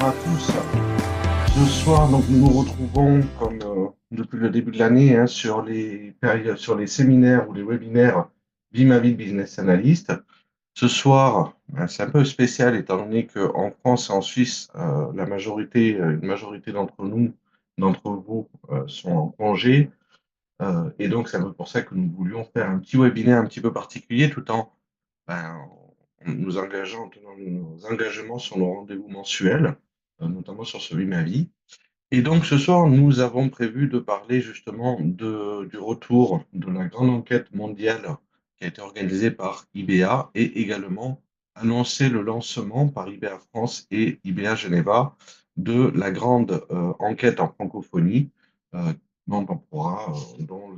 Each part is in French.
à tous. Ce soir, donc, nous nous retrouvons, comme depuis le début de l'année, hein, sur les sur les séminaires ou les webinaires Vie ma vie de business analyst. Ce soir, c'est un peu spécial étant donné qu'en France et en Suisse, une majorité d'entre vous, sont en congé. Et donc, c'est un peu pour ça que nous voulions faire un petit webinaire un petit peu particulier tout ben, en nous engageant, en tenant nos engagements sur nos rendez-vous mensuels, notamment sur celui Ma Vie. Et donc ce soir, nous avons prévu de parler justement du retour de la grande enquête mondiale qui a été organisée par IBA et également annoncer le lancement par IBA France et IBA Geneva de la grande enquête en francophonie dont on pourra, dont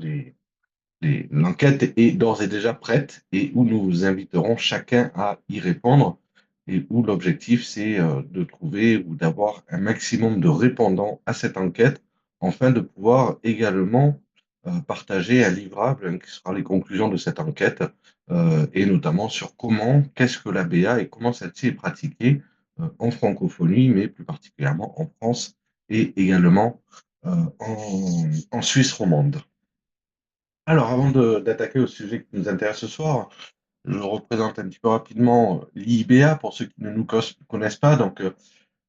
l'enquête est d'ores et déjà prête et où nous vous inviterons chacun à y répondre et où l'objectif, c'est de trouver ou d'avoir un maximum de répondants à cette enquête afin de pouvoir également partager un livrable qui sera les conclusions de cette enquête et notamment sur qu'est-ce que la BA et comment celle-ci est pratiquée en francophonie, mais plus particulièrement en France et également en Suisse romande. Alors, avant d'attaquer au sujet qui nous intéresse ce soir, je représente un petit peu rapidement l'IIBA pour ceux qui ne nous connaissent pas. Donc,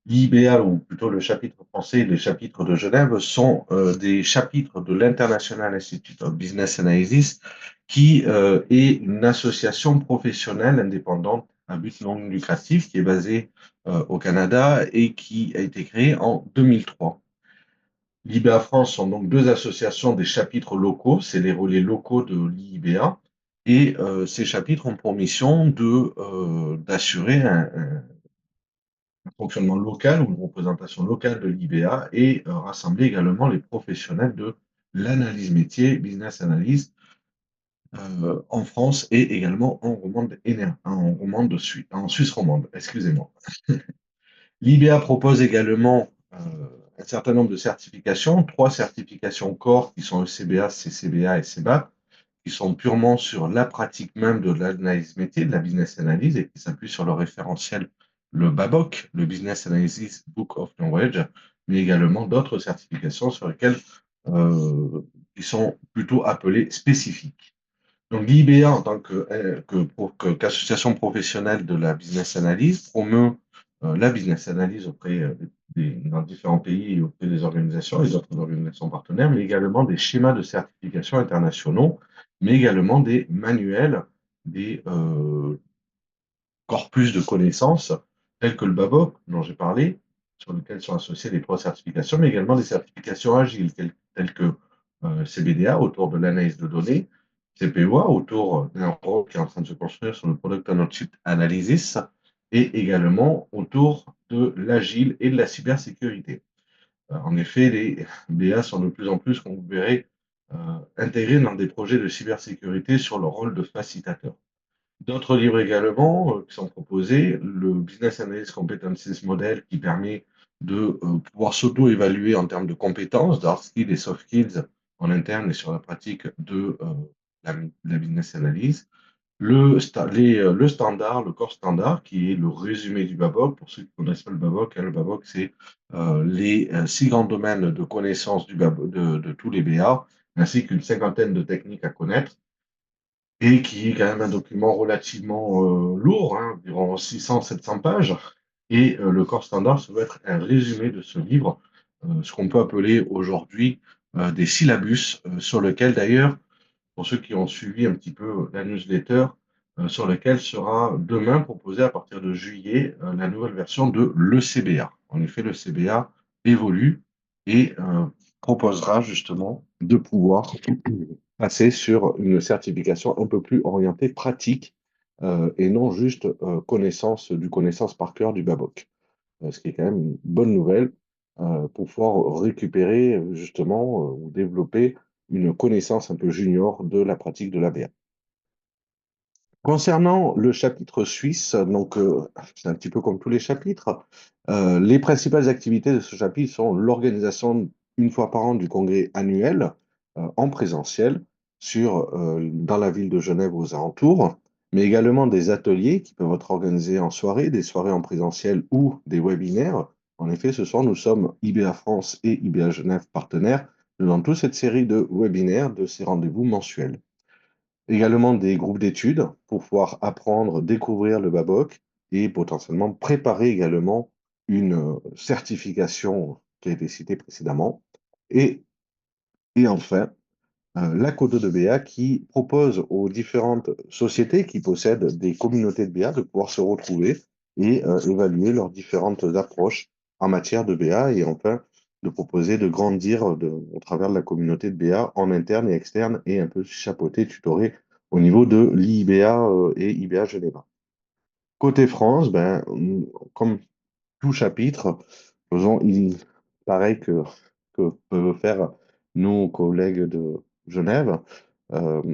l'IIBA, ou plutôt le chapitre français et les chapitres de Genève, sont des chapitres de l'International Institute of Business Analysis, qui est une association professionnelle indépendante à but non lucratif qui est basée au Canada et qui a été créée en 2003. L'IBA France sont donc deux associations des chapitres locaux, c'est les relais locaux de l'IIBA, et ces chapitres ont pour mission d'assurer un fonctionnement local ou une représentation locale de l'IBA et rassembler également les professionnels de l'analyse métier, business analyst, en France et également en Suisse romande, excusez-moi. L'IBA propose également un certain nombre de certifications, 3 certifications core qui sont ECBA, CCBA et CBAP, qui sont purement sur la pratique même de l'analyse métier, de la business analysis, et qui s'appuient sur le référentiel, le BABOK, le Business Analysis Book of Knowledge, mais également d'autres certifications sur lesquelles qui sont plutôt appelées spécifiques. Donc l'IBA, en tant qu'association professionnelle de la business analyse, promeut la business analyse dans différents pays et auprès des organisations et d'autres organisations partenaires, mais également des schémas de certification internationaux, mais également des manuels, des corpus de connaissances, tels que le BABOK, dont j'ai parlé, sur lequel sont associées les 3 certifications, mais également des certifications agiles, telles que CBDA, autour de l'analyse de données, CPOA, autour d'un rôle qui est en train de se construire sur le Product Ownership Analysis, et également autour de l'agile et de la cybersécurité. En effet, les BA sont de plus en plus, comme vous verrez, intégrés dans des projets de cybersécurité sur le rôle de facilitateur. D'autres livres également qui sont proposés, le Business Analyst Competencies Model qui permet de pouvoir s'auto-évaluer en termes de compétences, de hard skills et soft skills en interne et sur la pratique de la business analyse. Le standard, le corps standard, qui est le résumé du BABOK. Pour ceux qui ne connaissent pas le BABOK, le BABOK, c'est les 6 grands domaines de connaissance de tous les BA, ainsi qu'une cinquantaine de techniques à connaître et qui est quand même un document relativement lourd, hein, environ 600-700 pages. Et le corps standard, ça va être un résumé de ce livre, ce qu'on peut appeler aujourd'hui des syllabus, sur lequel d'ailleurs, pour ceux qui ont suivi un petit peu la newsletter, sur lequel sera demain proposé à partir de juillet la nouvelle version de l'ECBA. En effet, l'ECBA évolue et proposera justement de pouvoir passer sur une certification un peu plus orientée pratique et non juste connaissance par cœur du BABOK. Ce qui est quand même une bonne nouvelle pour pouvoir récupérer justement ou développer une connaissance un peu junior de la pratique de l'ABA. Concernant le chapitre suisse, donc c'est un petit peu comme tous les chapitres, les principales activités de ce chapitre sont l'organisation une fois par an du congrès annuel en présentiel dans la ville de Genève aux alentours, mais également des ateliers qui peuvent être organisés en soirée, des soirées en présentiel ou des webinaires En effet, ce soir, nous sommes IBA France et IBA Genève partenaires dans toute cette série de webinaires, de ces rendez-vous mensuels. Également des groupes d'études pour pouvoir apprendre, découvrir le Baboc et potentiellement préparer également une certification qui a été citée précédemment. Et, et enfin, la Codo de BA qui propose aux différentes sociétés qui possèdent des communautés de BA de pouvoir se retrouver et évaluer leurs différentes approches en matière de BA et enfin de proposer de grandir au travers de la communauté de BA en interne et externe et un peu chapeauter, tutorer au niveau de l'IBA et IBA Geneva. Côté France, ben, comme tout chapitre, faisons pareil que peuvent faire nos collègues de Genève.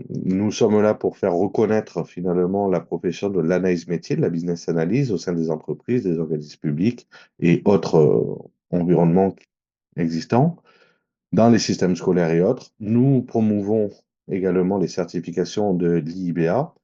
Nous sommes là pour faire reconnaître finalement la profession de l'analyse métier, de la business analyse au sein des entreprises, des organismes publics et autres environnements existants dans les systèmes scolaires et autres. Nous promouvons également les certifications de l'IIBA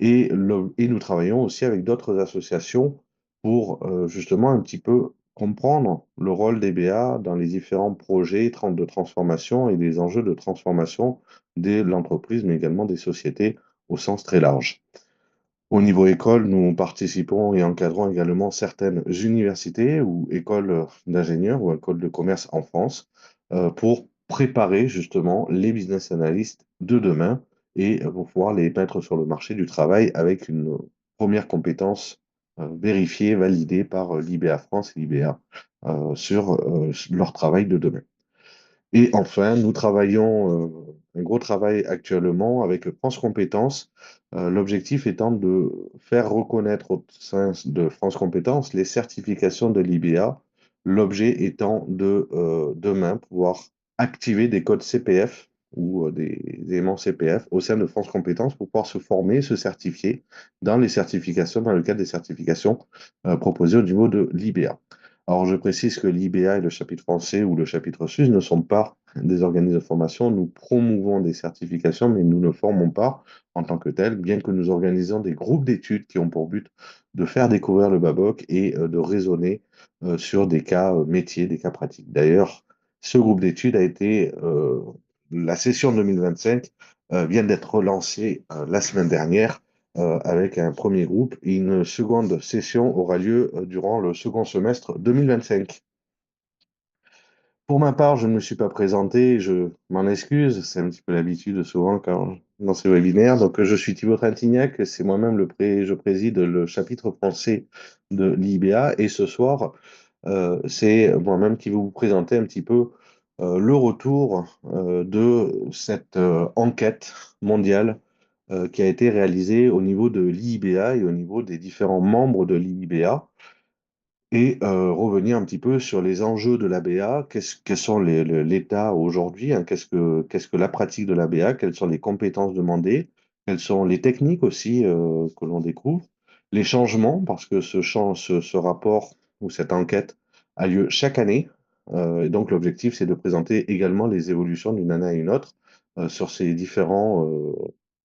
et nous travaillons aussi avec d'autres associations pour justement un petit peu comprendre le rôle des BA dans les différents projets de transformation et des enjeux de transformation de l'entreprise, mais également des sociétés au sens très large. Au niveau école, nous participons et encadrons également certaines universités ou écoles d'ingénieurs ou écoles de commerce en France pour préparer justement les business analysts de demain et pour pouvoir les mettre sur le marché du travail avec une première compétence vérifiée, validée par l'IBA France et l'IBA sur leur travail de demain. Et enfin, nous travaillons un gros travail actuellement avec France Compétences, l'objectif étant de faire reconnaître au sein de France Compétences les certifications de l'IBA, l'objet étant de demain pouvoir activer des codes CPF ou des éléments CPF au sein de France Compétences pour pouvoir se former, se certifier dans les certifications, dans le cadre des certifications proposées au niveau de l'IBA. Alors, je précise que l'IBA et le chapitre français ou le chapitre suisse ne sont pas des organismes de formation. Nous promouvons des certifications, mais nous ne formons pas en tant que tels, bien que nous organisons des groupes d'études qui ont pour but de faire découvrir le Baboc et de raisonner sur des cas métiers, des cas pratiques. D'ailleurs, ce groupe d'études a été, la session 2025 vient d'être relancée la semaine dernière avec un premier groupe. Et une seconde session aura lieu durant le second semestre 2025. Pour ma part, je ne me suis pas présenté, je m'en excuse, c'est un petit peu l'habitude souvent dans ces webinaires. Donc, je suis Thibaut Trintignac, c'est moi-même je préside le chapitre français de l'IBA et ce soir, c'est moi-même qui vais vous présenter un petit peu le retour de cette enquête mondiale qui a été réalisée au niveau de l'IBA et au niveau des différents membres de l'IBA et revenir un petit peu sur les enjeux de l'ABA, quels sont l'état aujourd'hui, hein, qu'est-ce que la pratique de l'ABA, quelles sont les compétences demandées, quelles sont les techniques aussi que l'on découvre, les changements, parce que ce rapport ou cette enquête a lieu chaque année, et donc l'objectif c'est de présenter également les évolutions d'une année à une autre sur ces différents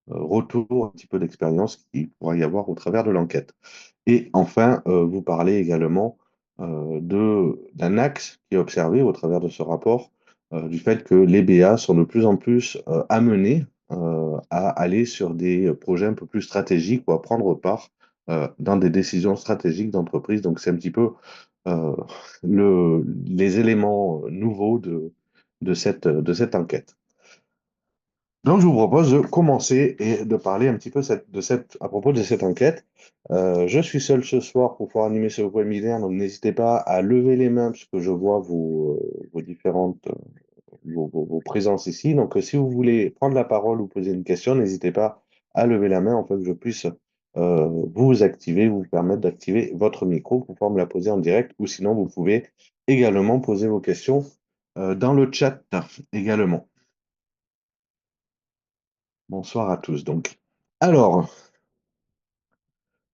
retours, un petit peu d'expérience qu'il pourra y avoir au travers de l'enquête. Et enfin, vous parlez également d'un axe qui est observé au travers de ce rapport, du fait que les BA sont de plus en plus amenés à aller sur des projets un peu plus stratégiques ou à prendre part dans des décisions stratégiques d'entreprise. Donc, c'est un petit peu euh, les éléments nouveaux de cette enquête. Donc, je vous propose de commencer et de parler un petit peu à propos de cette enquête. Je suis seul ce soir pour pouvoir animer ce webinaire, donc n'hésitez pas à lever les mains puisque je vois vos différentes vos présences ici. Donc, si vous voulez prendre la parole ou poser une question, n'hésitez pas à lever la main afin que je puisse vous activer, vous permettre d'activer votre micro pour pouvoir me la poser en direct ou sinon vous pouvez également poser vos questions dans le chat également. Bonsoir à tous donc. Alors,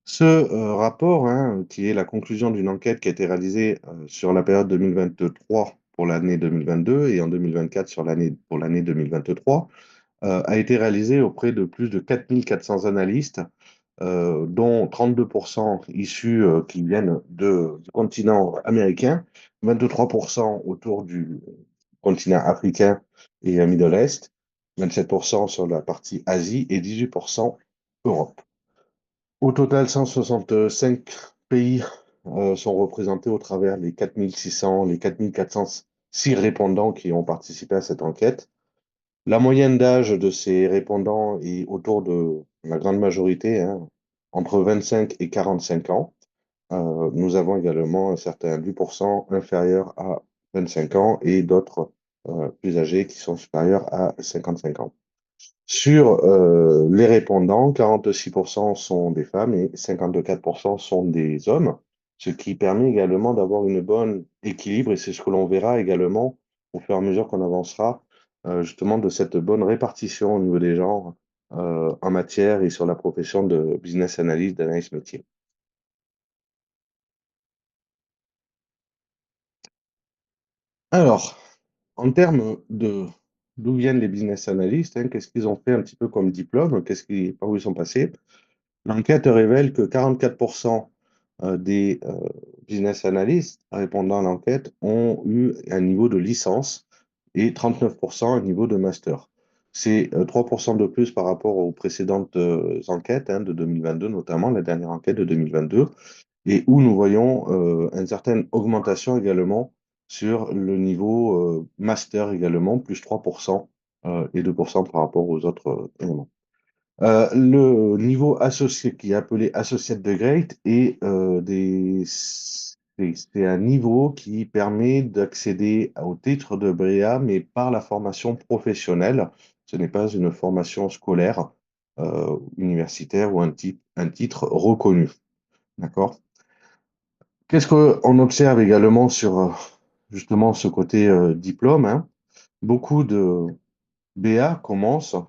ce rapport, hein, qui est la conclusion d'une enquête qui a été réalisée sur la période 2023 pour l'année 2022 et en 2024 pour l'année 2023, a été réalisé auprès de plus de 4400 analystes dont 32% issus qui viennent du continent américain, 23% autour du continent africain et Middle East, 27% sur la partie Asie et 18% Europe. Au total, 165 pays sont représentés au travers les 4600, les 4406 répondants qui ont participé à cette enquête. La moyenne d'âge de ces répondants est autour de la grande majorité, hein, entre 25 et 45 ans. Nous avons également un certain 10% inférieur à 25 ans et d'autres plus âgés qui sont supérieurs à 55 ans. Sur les répondants, 46% sont des femmes et 54% sont des hommes, ce qui permet également d'avoir une bonne équilibre et c'est ce que l'on verra également au fur et à mesure qu'on avancera, justement de cette bonne répartition au niveau des genres en matière et sur la profession de business analyst, d'analyse métier. Alors, en termes de d'où viennent les business analysts, hein, qu'est-ce qu'ils ont fait un petit peu comme diplôme, par où ils sont passés? L'enquête révèle que 44% des business analysts répondant à l'enquête ont eu un niveau de licence et 39% un niveau de master. C'est 3% de plus par rapport aux précédentes enquêtes hein, de 2022, notamment la dernière enquête de 2022, et où nous voyons une certaine augmentation également sur le niveau master également, plus 3% et 2% par rapport aux autres éléments. Le niveau associé, qui est appelé Associate de Grade, c'est un niveau qui permet d'accéder au titre de BREA, mais par la formation professionnelle. Ce n'est pas une formation scolaire, universitaire ou un titre reconnu. D'accord? Qu'est-ce qu'on observe également sur justement ce côté diplôme, hein? Beaucoup de BA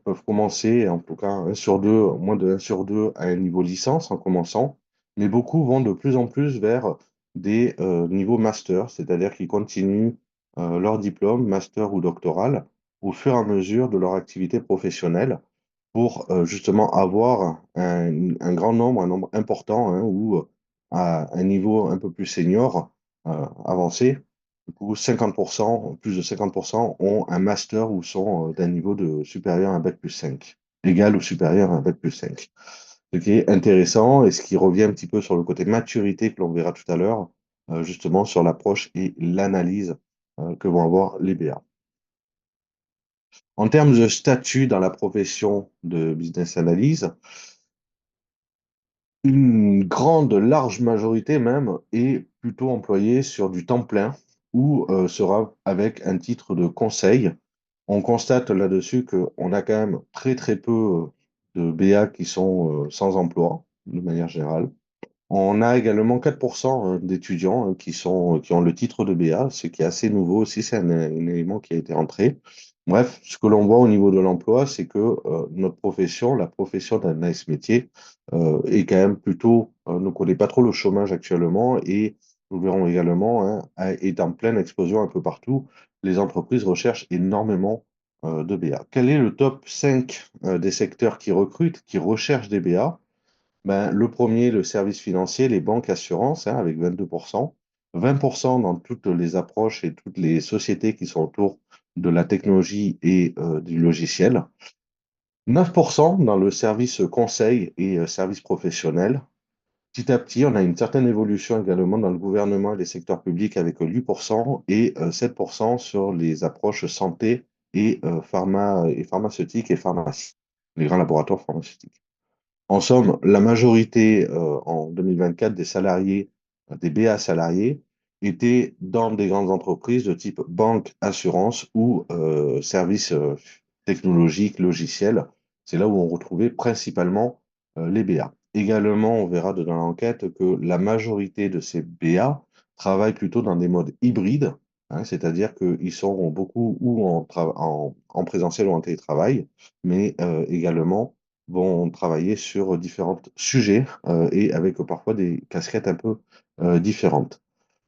peuvent commencer, en tout cas un sur deux, moins de un sur 2 à un niveau licence en commençant, mais beaucoup vont de plus en plus vers des niveaux master, c'est-à-dire qu'ils continuent leur diplôme, master ou doctoral, au fur et à mesure de leur activité professionnelle pour justement avoir un grand nombre, un nombre important, hein, ou à un niveau un peu plus senior, avancé. Du coup, 50%, plus de 50% ont un master ou sont d'un niveau de supérieur à un bac plus 5, égal ou supérieur à un bac plus 5. Ce qui est intéressant et ce qui revient un petit peu sur le côté maturité que l'on verra tout à l'heure, justement sur l'approche et l'analyse que vont avoir les BA. En termes de statut dans la profession de business analyse, une grande, large majorité même est plutôt employée sur du temps plein ou sera avec un titre de conseil. On constate là-dessus qu'on a quand même très très peu de BA qui sont sans emploi, de manière générale. On a également 4% d'étudiants qui ont le titre de BA, ce qui est assez nouveau aussi, c'est un élément qui a été rentré. Bref, ce que l'on voit au niveau de l'emploi, c'est que notre profession, la profession d'analyste métier, est quand même plutôt, ne connaît pas trop le chômage actuellement et nous verrons également, hein, est en pleine explosion un peu partout. Les entreprises recherchent énormément de BA. Quel est le top 5 des secteurs qui recrutent, qui recherchent des BA? Ben, le premier, le service financier, les banques, assurances, hein, avec 22%, 20% dans toutes les approches et toutes les sociétés qui sont autour de la technologie et du logiciel, 9% dans le service conseil et service professionnel. Petit à petit, on a une certaine évolution également dans le gouvernement et les secteurs publics avec 8% et 7% sur les approches santé et, et pharmaceutique et pharmacie, les grands laboratoires pharmaceutiques. En somme, la majorité en 2024 des salariés, des BA salariés, étaient dans des grandes entreprises de type banque, assurance ou services technologiques, logiciels. C'est là où on retrouvait principalement les BA. Également, on verra dans l'enquête que la majorité de ces BA travaillent plutôt dans des modes hybrides, hein, c'est-à-dire qu'ils sont beaucoup ou en présentiel ou en télétravail, mais également vont travailler sur différents sujets et avec parfois des casquettes un peu différentes.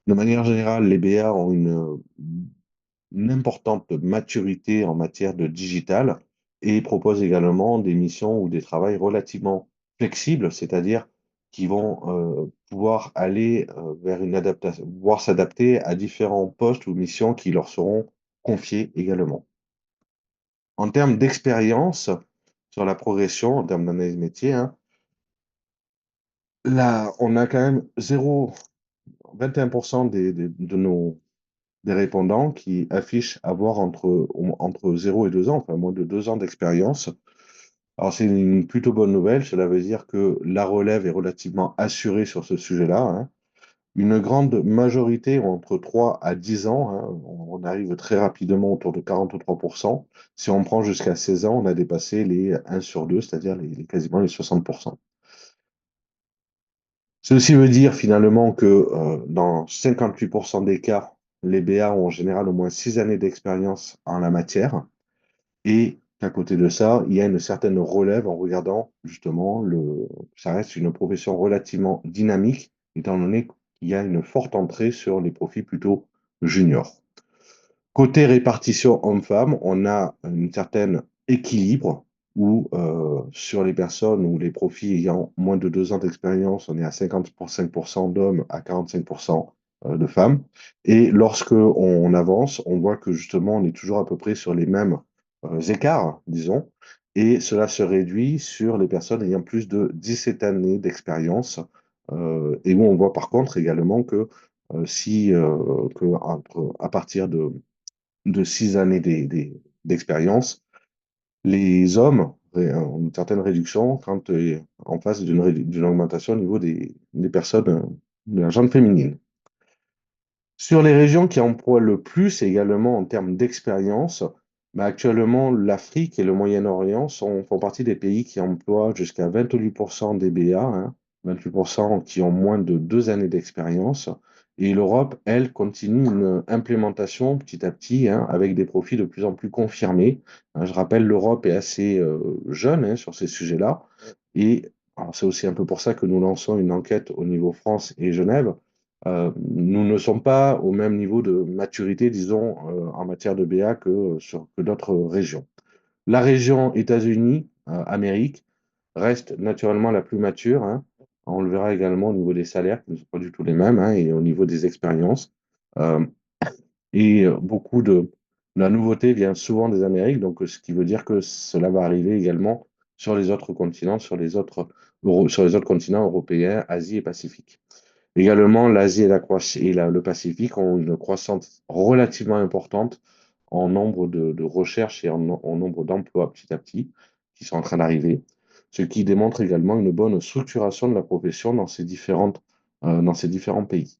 De manière générale, les BA ont une importante maturité en matière de digital et proposent également des missions ou des travails relativement flexibles, c'est-à-dire qui vont pouvoir aller vers une adaptation, pouvoir s'adapter à différents postes ou missions qui leur seront confiés également. En termes d'expérience sur la progression, en termes d'analyse métier, hein, là, on a quand même 21% de nos des répondants qui affichent avoir entre 0 et 2 ans, enfin moins de 2 ans d'expérience. Alors, c'est une plutôt bonne nouvelle. Cela veut dire que la relève est relativement assurée sur ce sujet-là, hein. Une grande majorité ont entre 3 à 10 ans, hein. On arrive très rapidement autour de 43%. Si on prend jusqu'à 16 ans, on a dépassé les 1 sur 2, c'est-à-dire quasiment les 60%. Ceci veut dire finalement que dans 58% des cas, les BA ont en général au moins 6 années d'expérience en la matière. Et qu'à côté de ça, il y a une certaine relève en regardant justement ça reste une profession relativement dynamique, étant donné qu'il y a une forte entrée sur les profils plutôt juniors. Côté répartition homme-femme, on a un certain équilibre où sur les personnes ou les profils ayant moins de 2 ans d'expérience, on est à 55% d'hommes à 45% de femmes. Et lorsque on avance, on voit que justement, on est toujours à peu près sur les mêmes écarts, disons, et cela se réduit sur les personnes ayant plus de 17 années d'expérience, et où on voit par contre également que si à partir de 6 années d'expérience, les hommes ont une certaine réduction quand en face d'une augmentation au niveau des personnes, de la gente féminine. Sur les régions qui emploient le plus également en termes d'expérience, bah, actuellement, l'Afrique et le Moyen-Orient font partie des pays qui emploient jusqu'à 28% des BA, hein, 28% qui ont moins de 2 années d'expérience. Et l'Europe, elle, continue une implémentation petit à petit, hein, avec des profils de plus en plus confirmés. Hein, je rappelle, l'Europe est assez jeune, hein, sur ces sujets-là. Et alors, c'est aussi un peu pour ça que nous lançons une enquête au niveau France et Genève. Nous ne sommes pas au même niveau de maturité, disons, en matière de BA que d'autres régions. La région États-Unis, Amérique, reste naturellement la plus mature, hein. On le verra également au niveau des salaires, qui ne sont pas du tout les mêmes, hein, et au niveau des expériences. Euh, beaucoup de la nouveauté vient souvent des Amériques, donc ce qui veut dire que cela va arriver également sur les autres continents, sur les autres continents européens, Asie et Pacifique. Également, l'Asie le Pacifique ont une croissance relativement importante en nombre de recherches et en nombre d'emplois petit à petit qui sont en train d'arriver, ce qui démontre également une bonne structuration de la profession dans ces différents pays.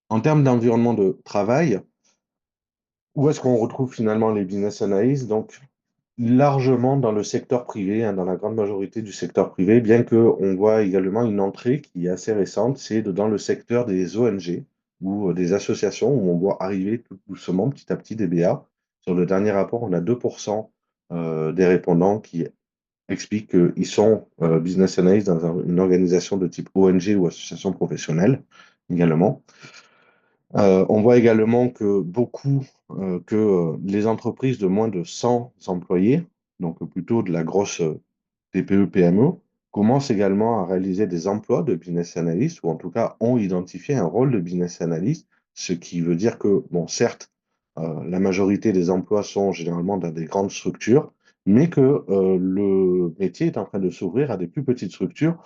En termes d'environnement de travail, où est-ce qu'on retrouve finalement les business analysts? Donc, largement dans le secteur privé, hein, dans la grande majorité du secteur privé, bien qu'on voit également une entrée qui est assez récente, c'est dans le secteur des ONG ou des associations où on voit arriver tout doucement, petit à petit, des BA. Sur le dernier rapport, on a 2% des répondants qui expliquent qu'ils sont business analysts dans une organisation de type ONG ou association professionnelle également. On voit également que les entreprises de moins de 100 employés, donc plutôt de la grosse TPE, PME, commencent également à réaliser des emplois de business analyst, ou en tout cas ont identifié un rôle de business analyst, ce qui veut dire que, bon, certes, la majorité des emplois sont généralement dans des grandes structures, mais que le métier est en train de s'ouvrir à des plus petites structures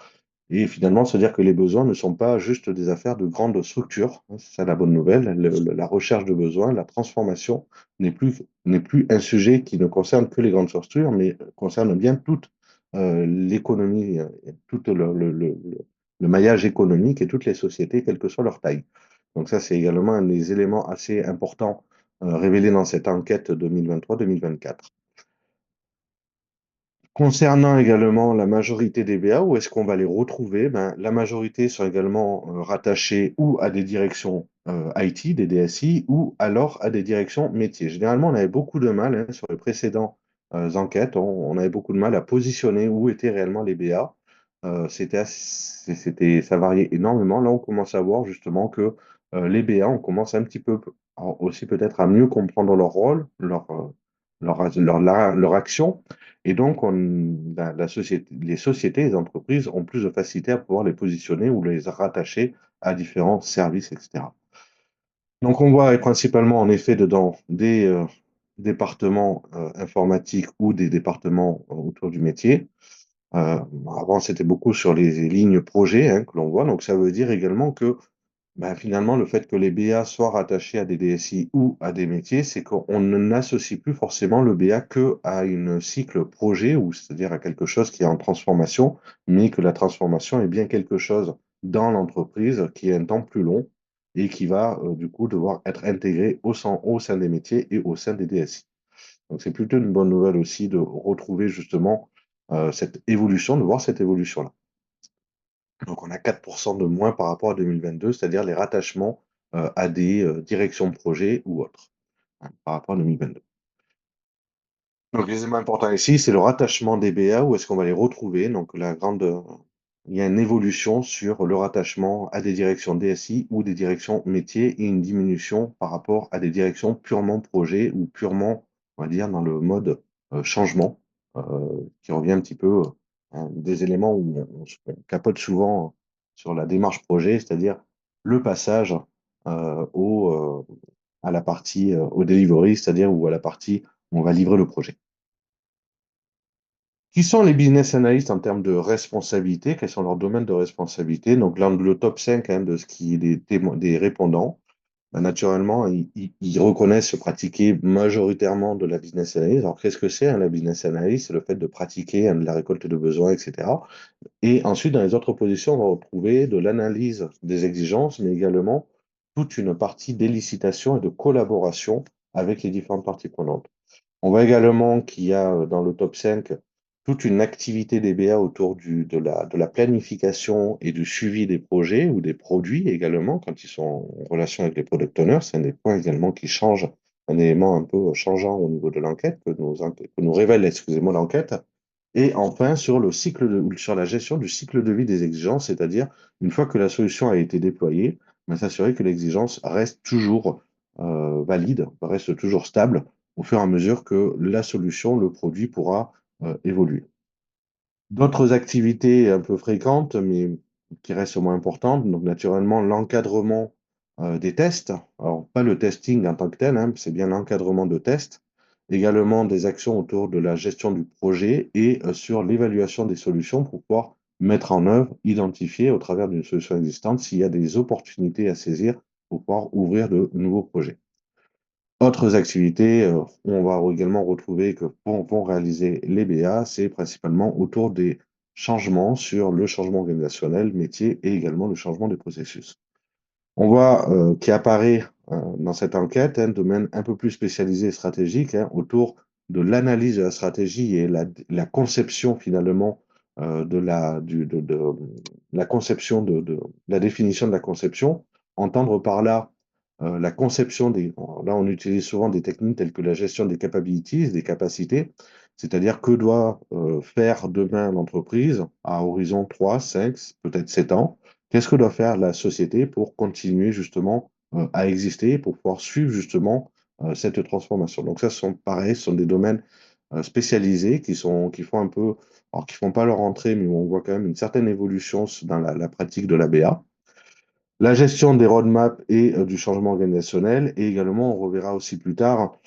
et finalement, se dire que les besoins ne sont pas juste des affaires de grandes structures, hein. C'est ça la bonne nouvelle. La recherche de besoins, la transformation n'est plus un sujet qui ne concerne que les grandes structures, mais concerne bien toute l'économie, tout le maillage économique et toutes les sociétés, quelle que soit leur taille. Donc ça, c'est également un des éléments assez importants révélés dans cette enquête 2023-2024. Concernant également la majorité des BA, où est-ce qu'on va les retrouver? Ben, la majorité sont également rattachées ou à des directions IT, des DSI, ou alors à des directions métiers. Généralement, on avait beaucoup de mal, hein, sur les précédentes enquêtes, on avait beaucoup de mal à positionner où étaient réellement les BA. Ça variait énormément. Là, on commence à voir justement que les BA, on commence un petit peu aussi peut-être à mieux comprendre leur rôle, leur action. Et donc, les sociétés, les entreprises ont plus de facilité à pouvoir les positionner ou les rattacher à différents services, etc. Donc, on voit principalement, en effet, dedans des départements informatiques ou des départements autour du métier. Euh, Avant, c'était beaucoup sur les lignes projets hein, que l'on voit. Donc, ça veut dire également que ben, finalement, le fait que les BA soient rattachés à des DSI ou à des métiers, c'est qu'on n'associe plus forcément le BA que à une cycle projet, ou c'est-à-dire à quelque chose qui est en transformation, mais que la transformation est bien quelque chose dans l'entreprise qui est un temps plus long et qui va du coup devoir être intégré au sein des métiers et au sein des DSI. Donc c'est plutôt une bonne nouvelle aussi de retrouver justement cette évolution, de voir cette évolution-là. Donc, on a 4% de moins par rapport à 2022, c'est-à-dire les rattachements à des directions de projet ou autres, hein, par rapport à 2022. Donc, les éléments importants ici, c'est le rattachement des BA, où est-ce qu'on va les retrouver. Donc, il y a une évolution sur le rattachement à des directions DSI ou des directions métiers et une diminution par rapport à des directions purement projet ou purement, on va dire, dans le mode changement, qui revient un petit peu des éléments où on capote souvent sur la démarche projet, c'est-à-dire le passage euh, au, euh, à la partie au delivery, c'est-à-dire ou à la partie où on va livrer le projet. Qui sont les business analysts en termes de responsabilité? Quels sont leurs domaines de responsabilité? Donc, là, le top 5 hein, de ce qui est des répondants, ben, naturellement, ils reconnaissent se pratiquer majoritairement de la business analysis. Alors, qu'est-ce que c'est hein, la business analysis? C'est le fait de pratiquer hein, de la récolte de besoins, etc. Et ensuite, dans les autres positions, on va retrouver de l'analyse des exigences, mais également toute une partie d'élicitation et de collaboration avec les différentes parties prenantes. On voit également qu'il y a dans le top 5 toute une activité des BA autour de la planification et du suivi des projets ou des produits également quand ils sont en relation avec les product owners. C'est un des points également qui change, un élément un peu changeant au niveau de l'enquête que nous révèle, excusez-moi, l'enquête. Et enfin, ou sur la gestion du cycle de vie des exigences, c'est-à-dire une fois que la solution a été déployée, ben, s'assurer que l'exigence reste toujours valide, reste toujours stable au fur et à mesure que la solution, le produit pourra évoluer. D'autres activités un peu fréquentes, mais qui restent moins importantes, donc naturellement l'encadrement des tests. Alors, pas le testing en tant que tel, hein, c'est bien l'encadrement de tests. Également des actions autour de la gestion du projet et sur l'évaluation des solutions pour pouvoir mettre en œuvre, identifier au travers d'une solution existante s'il y a des opportunités à saisir pour pouvoir ouvrir de nouveaux projets. Autres activités où on va également retrouver que vont réaliser les BA, c'est principalement autour des changements sur le changement organisationnel, métier et également le changement des processus. On voit qu'il apparaît dans cette enquête un domaine un peu plus spécialisé et stratégique hein, autour de l'analyse de la stratégie et la conception finalement de la conception de la définition de la conception. Entendre par là la conception là on utilise souvent des techniques telles que la gestion des capabilities, des capacités, c'est-à-dire que doit faire demain l'entreprise à horizon 3, 5, peut-être 7 ans. Qu'est-ce que doit faire la société pour continuer justement à exister, pour pouvoir suivre justement cette transformation? Donc ça, ce sont pareil, ce sont des domaines spécialisés qui font un peu, alors qui font pas leur entrée, mais où on voit quand même une certaine évolution dans la pratique de la BA. La gestion des roadmaps et du changement organisationnel, et également, on reverra aussi plus tard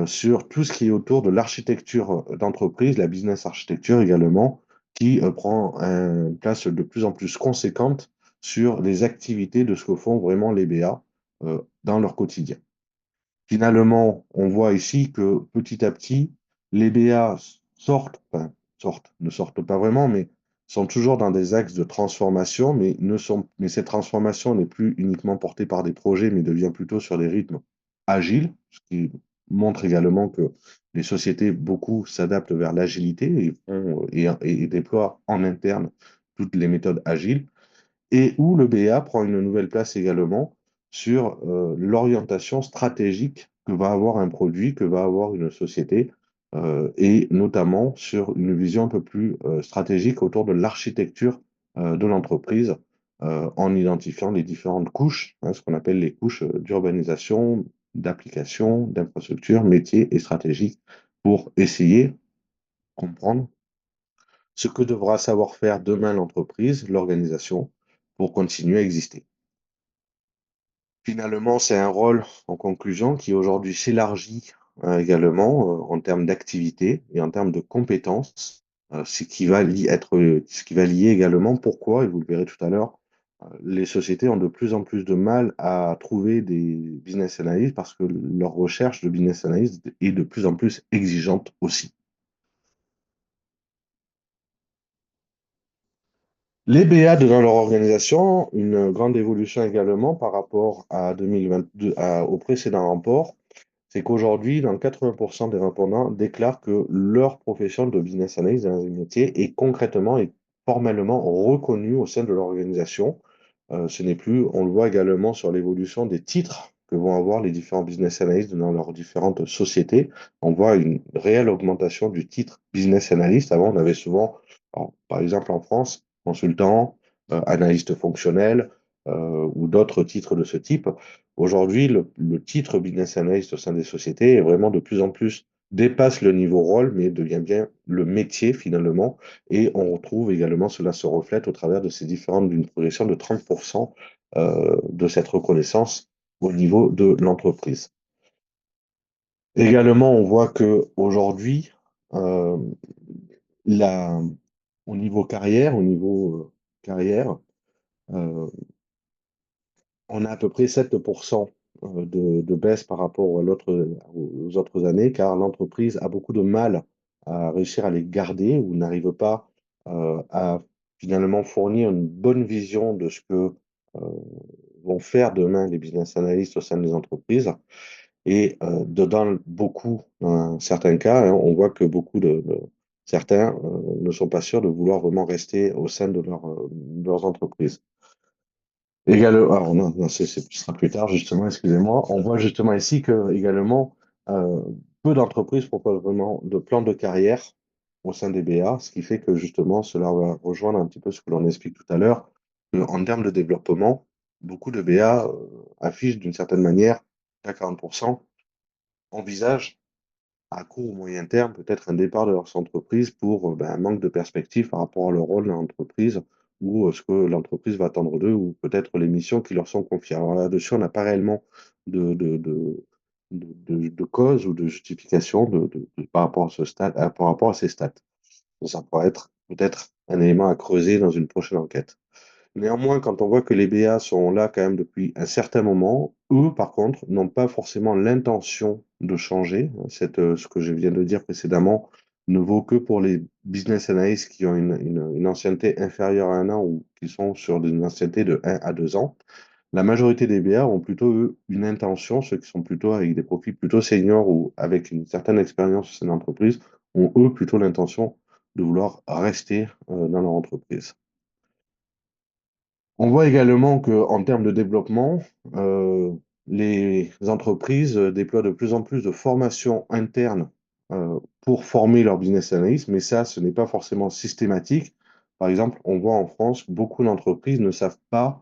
sur tout ce qui est autour de l'architecture d'entreprise, la business architecture également, qui prend une place de plus en plus conséquente sur les activités de ce que font vraiment les BA dans leur quotidien. Finalement, on voit ici que petit à petit, les BA ne sortent pas vraiment, mais sont toujours dans des axes de transformation, mais cette transformation n'est plus uniquement portée par des projets, mais devient plutôt sur des rythmes agiles, ce qui montre également que les sociétés, beaucoup s'adaptent vers l'agilité et déploient en interne toutes les méthodes agiles et où le BA prend une nouvelle place également sur l'orientation stratégique que va avoir un produit, que va avoir une société, et notamment sur une vision un peu plus stratégique autour de l'architecture de l'entreprise, en identifiant les différentes couches, hein, ce qu'on appelle les couches d'urbanisation, d'application, d'infrastructure, métier et stratégique pour essayer de comprendre ce que devra savoir faire demain l'entreprise, l'organisation, pour continuer à exister. Finalement, c'est un rôle, en conclusion, qui aujourd'hui s'élargit également en termes d'activité et en termes de compétences, ce qui va lier également pourquoi, et vous le verrez tout à l'heure, les sociétés ont de plus en plus de mal à trouver des business analysts parce que leur recherche de business analyst est de plus en plus exigeante aussi. Les BA dans leur organisation, une grande évolution également par rapport à 2022, au précédent rapport, c'est qu'aujourd'hui, dans 80% des répondants déclarent que leur profession de business analyst dans un métier est concrètement et formellement reconnue au sein de l'organisation. Ce n'est plus, on le voit également sur l'évolution des titres que vont avoir les différents business analysts dans leurs différentes sociétés. On voit une réelle augmentation du titre business analyst. Avant, on avait souvent, alors, par exemple en France, consultant, analyste fonctionnel ou d'autres titres de ce type. Aujourd'hui, le titre business analyst au sein des sociétés est vraiment de plus en plus dépasse le niveau rôle, mais devient bien le métier finalement. Et on retrouve également, cela se reflète au travers de ces différentes, d'une progression de 30% de cette reconnaissance au niveau de l'entreprise. Également, on voit que aujourd'hui, euh, la- au niveau carrière, euh, on a à peu près 7% de baisse par rapport aux autres années, car l'entreprise a beaucoup de mal à réussir à les garder ou n'arrive pas à finalement fournir une bonne vision de ce que euh, vont faire demain les business analysts au sein des entreprises. Et dans certains cas, hein, on voit que certains ne sont pas sûrs de vouloir vraiment rester au sein de leurs entreprises. Également, alors non, non, ce sera plus tard, justement, excusez-moi. On voit justement ici que également euh, peu d'entreprises proposent vraiment de plans de carrière au sein des BA, ce qui fait que justement cela va rejoindre un petit peu ce que l'on explique tout à l'heure. En termes de développement, beaucoup de BA affichent d'une certaine manière, à 40%, envisagent à court ou moyen terme, peut-être un départ de leur entreprise pour un manque de perspective par rapport à leur rôle dans l'entreprise ou ce que l'entreprise va attendre d'eux ou peut-être les missions qui leur sont confiées. Alors là-dessus, on n'a pas réellement de cause ou de justification par rapport à ce stade, par rapport à ces stats. Ça pourrait être peut-être un élément à creuser dans une prochaine enquête. Néanmoins, quand on voit que les BA sont là quand même depuis un certain moment, eux, par contre, n'ont pas forcément l'intention de changer. Ce que je viens de dire précédemment ne vaut que pour les business analysts qui ont une ancienneté inférieure à un an ou qui sont sur une ancienneté de 1 à 2 ans. La majorité des BA ont plutôt, eux, une intention, ceux qui sont plutôt avec des profils plutôt seniors ou avec une certaine expérience au sein d'entreprise, ont eux plutôt l'intention de vouloir rester dans leur entreprise. On voit également qu'en termes de développement, euh, les entreprises déploient de plus en plus de formations internes pour former leur business analyst, mais ça, ce n'est pas forcément systématique. Par exemple, on voit en France que beaucoup d'entreprises ne savent pas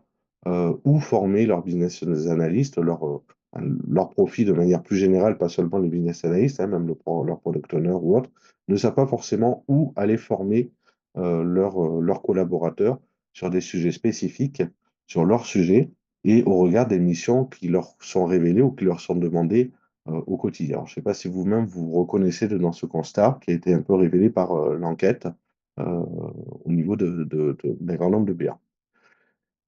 où former leur business analyst, leur profit de manière plus générale, pas seulement les business analysts, hein, même leur product owner ou autre, ne savent pas forcément où aller former leurs collaborateurs sur des sujets spécifiques, sur leur sujet, et au regard des missions qui leur sont révélées ou qui leur sont demandées au quotidien. Alors, je ne sais pas si vous-même vous reconnaissez dans ce constat qui a été un peu révélé par l'enquête au niveau d'un grand nombre de biens.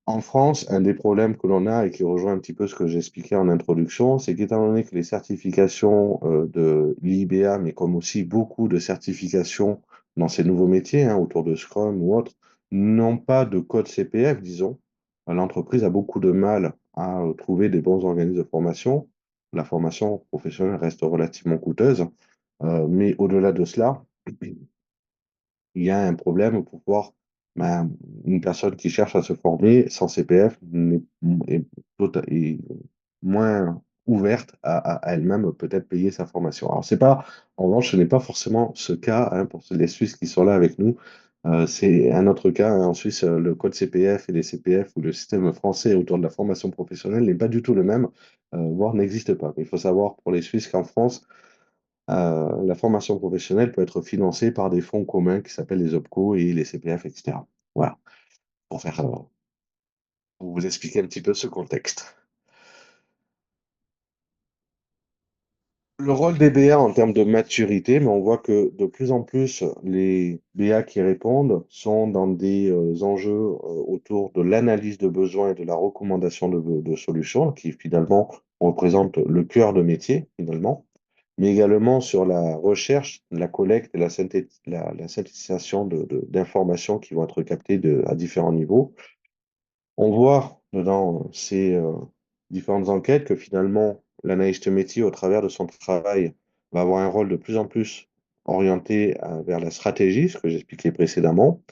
En France, un des problèmes que l'on a et qui rejoint un petit peu ce que j'expliquais en introduction, c'est qu'étant donné que les certifications de l'IBA, mais comme aussi beaucoup de certifications dans ces nouveaux métiers, hein, autour de Scrum ou autres, n'ont pas de code CPF, disons, l'entreprise a beaucoup de mal à trouver des bons organismes de formation. La formation professionnelle reste relativement coûteuse, mais au-delà de cela, il y a un problème pour pouvoir, ben, une personne qui cherche à se former sans CPF est, est moins ouverte à elle-même peut-être payer sa formation. Alors, c'est pas, en revanche, ce n'est pas forcément ce cas hein, pour les Suisses qui sont là avec nous. C'est un autre cas. Hein. En Suisse, le code CPF et les CPF ou le système français autour de la formation professionnelle n'est pas du tout le même, voire n'existe pas. Il faut savoir pour les Suisses qu'en France, la formation professionnelle peut être financée par des fonds communs qui s'appellent les OPCO et les CPF, etc. Voilà, pour vous expliquer un petit peu ce contexte. Le rôle des BA en termes de maturité, mais on voit que de plus en plus, les BA qui répondent sont dans des enjeux autour de l'analyse de besoins et de la recommandation de solutions, qui finalement représentent le cœur de métier, finalement, mais également sur la recherche, la collecte et la synthétisation d'informations qui vont être captées à différents niveaux. On voit dans ces différentes enquêtes que finalement, l'analyste métier, au travers de son travail, va avoir un rôle de plus en plus orienté vers la stratégie, ce que j'expliquais précédemment.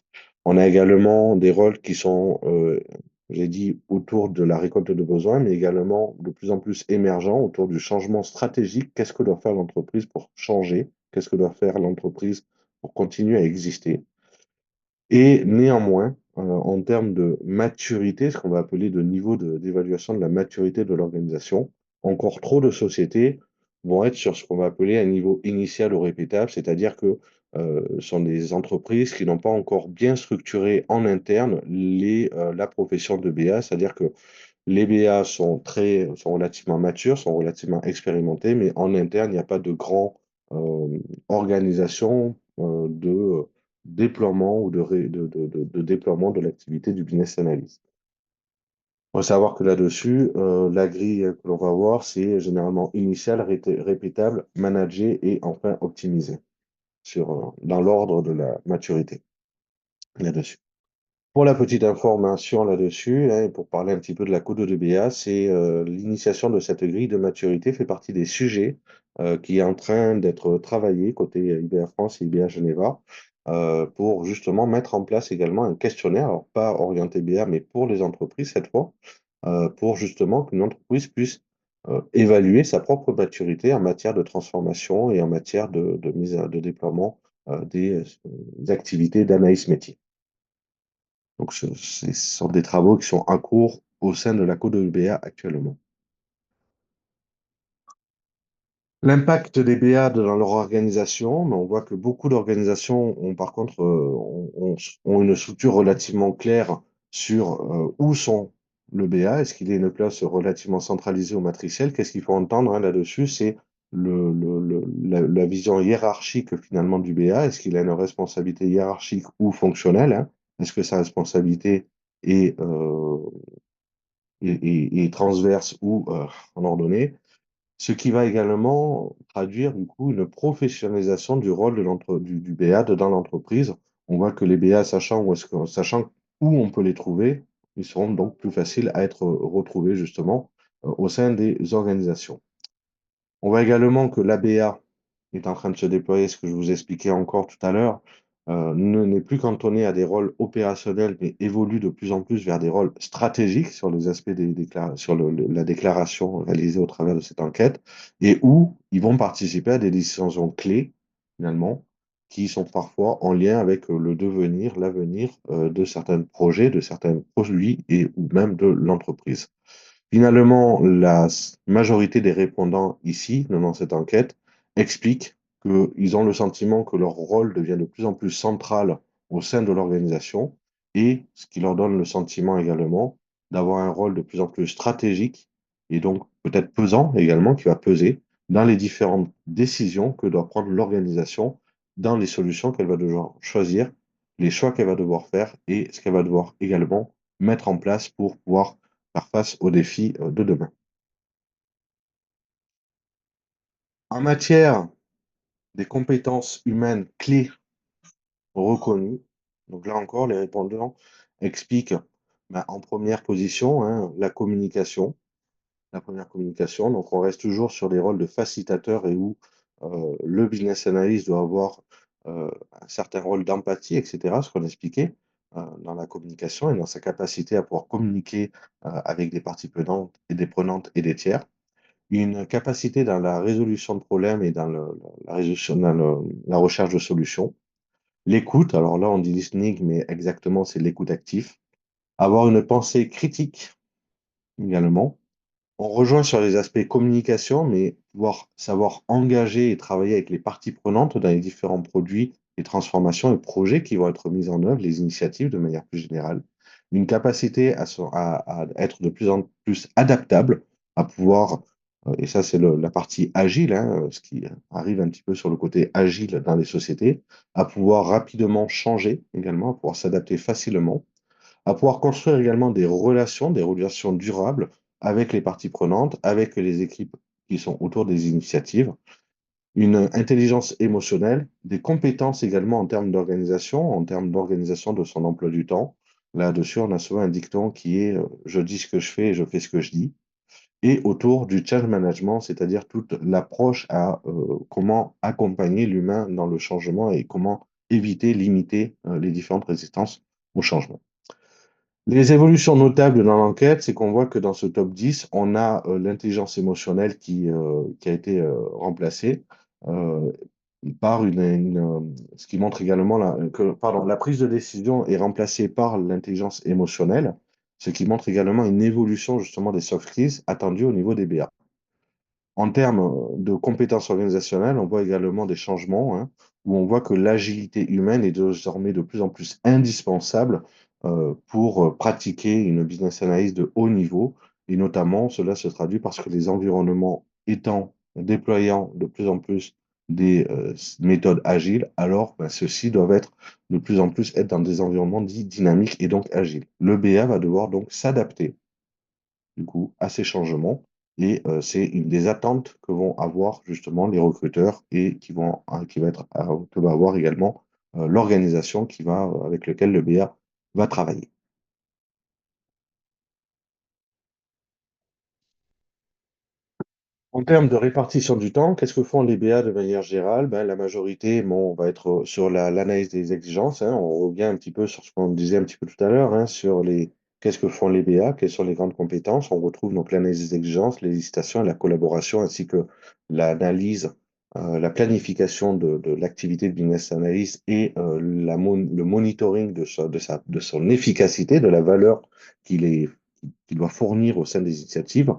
On a également des rôles qui sont, j'ai dit, autour de la récolte de besoins, mais également de plus en plus émergents autour du changement stratégique. Qu'est-ce que doit faire l'entreprise pour changer? Qu'est-ce que doit faire l'entreprise pour continuer à exister? Et néanmoins, en termes de maturité, ce qu'on va appeler de niveau d'évaluation de la maturité de l'organisation, encore trop de sociétés vont être sur ce qu'on va appeler un niveau initial ou répétable, c'est-à-dire que ce sont des entreprises qui n'ont pas encore bien structuré en interne la profession de BA, c'est-à-dire que les BA sont relativement matures, sont relativement expérimentés, mais en interne, il n'y a pas de grand organisation de déploiement ou de déploiement de l'activité du business analyst. Il faut savoir que là-dessus, la grille que l'on va voir, c'est généralement initial, répétable, managé et enfin optimisé dans l'ordre de la maturité là-dessus. Pour la petite information là-dessus, hein, et pour parler un petit peu de la code de BA, c'est l'initiation de cette grille de maturité fait partie des sujets qui est en train d'être travaillé côté IBA France et IBA Geneva pour justement mettre en place également un questionnaire, alors pas orienté BA, mais pour les entreprises cette fois, pour justement qu'une entreprise puisse évaluer sa propre maturité en matière de transformation et en matière de de déploiement des activités d'analyse métier. Donc, ce sont des travaux qui sont en cours au sein de la Code BA actuellement. L'impact des BA dans leur organisation, mais on voit que beaucoup d'organisations ont par contre ont une structure relativement claire sur où sont le BA. Est-ce qu'il est une place relativement centralisée ou matricielle? Qu'est-ce qu'il faut entendre hein, là-dessus? C'est la vision hiérarchique finalement du BA. Est-ce qu'il a une responsabilité hiérarchique ou fonctionnelle, hein? Est-ce que sa responsabilité est, et transverse ou en ordonnée, ce qui va également traduire du coup une professionnalisation du rôle du BA dans l'entreprise. On voit que les BA, sachant où on peut les trouver, ils seront donc plus faciles à être retrouvés justement au sein des organisations. On voit également que l'ABA est en train de se déployer, ce que je vous expliquais encore tout à l'heure, n'est plus cantonné à des rôles opérationnels, mais évolue de plus en plus vers des rôles stratégiques sur les aspects sur la déclaration réalisée au travers de cette enquête, et où ils vont participer à des décisions clés, finalement, qui sont parfois en lien avec l'avenir de certains projets, de certains produits et ou même de l'entreprise. Finalement, la majorité des répondants ici, dans cette enquête, expliquent qu'ils ont le sentiment que leur rôle devient de plus en plus central au sein de l'organisation et ce qui leur donne le sentiment également d'avoir un rôle de plus en plus stratégique et donc peut-être pesant également, qui va peser dans les différentes décisions que doit prendre l'organisation, dans les solutions qu'elle va devoir choisir, les choix qu'elle va devoir faire et ce qu'elle va devoir également mettre en place pour pouvoir faire face aux défis de demain. En matière des compétences humaines clés reconnues, donc là encore, les répondants expliquent en première position hein, la communication. La première communication, donc on reste toujours sur des rôles de facilitateur et où le business analyst doit avoir un certain rôle d'empathie, etc., ce qu'on expliquait dans la communication et dans sa capacité à pouvoir communiquer avec des parties prenantes et des tiers. Une capacité dans la résolution de problèmes et dans la recherche de solutions. L'écoute, alors là on dit listening, mais exactement c'est l'écoute active. Avoir une pensée critique également. On rejoint sur les aspects communication, mais pouvoir savoir engager et travailler avec les parties prenantes dans les différents produits, les transformations et projets qui vont être mis en œuvre, les initiatives de manière plus générale. Une capacité à être de plus en plus adaptable, à pouvoir, et ça c'est la partie agile, hein, ce qui arrive un petit peu sur le côté agile dans les sociétés, à pouvoir rapidement changer également, à pouvoir s'adapter facilement à pouvoir construire également des relations durables avec les parties prenantes, avec les équipes qui sont autour des initiatives, une intelligence émotionnelle, des compétences également en termes d'organisation de son emploi du temps. Là-dessus, on a souvent un dicton qui est je dis ce que je fais et je fais ce que je dis. Et autour du change management, c'est-à-dire toute l'approche à comment accompagner l'humain dans le changement et comment éviter, limiter les différentes résistances au changement. Les évolutions notables dans l'enquête, c'est qu'on voit que dans ce top 10, on a l'intelligence émotionnelle qui a été remplacée euh, par ce qui montre également la prise de décision est remplacée par l'intelligence émotionnelle, ce qui montre également une évolution justement des soft skills attendues au niveau des BA. En termes de compétences organisationnelles, on voit également des changements, hein, où on voit que l'agilité humaine est désormais de plus en plus indispensable pour pratiquer une business analyse de haut niveau. Et notamment, cela se traduit parce que les environnements étant déployant de plus en plus des méthodes agiles, alors ben, ceux-ci doivent être de plus en plus être dans des environnements dits dynamiques et donc agiles. Le BA va devoir donc s'adapter du coup, à ces changements. Et c'est une des attentes que vont avoir justement les recruteurs et qui va être, que va avoir également l'organisation avec laquelle le BA va travailler. En termes de répartition du temps, qu'est-ce que font les BA de manière générale? Ben, la majorité, bon, on va être sur l'analyse des exigences, hein. On revient un petit peu sur ce qu'on disait un petit peu tout à l'heure, hein, sur qu'est-ce que font les BA, quelles sont les grandes compétences. On retrouve donc l'analyse des exigences, l'hésitation et la collaboration, ainsi que l'analyse, la planification de l'activité de business analyst et le monitoring de son efficacité, de la valeur qu'il doit fournir au sein des initiatives.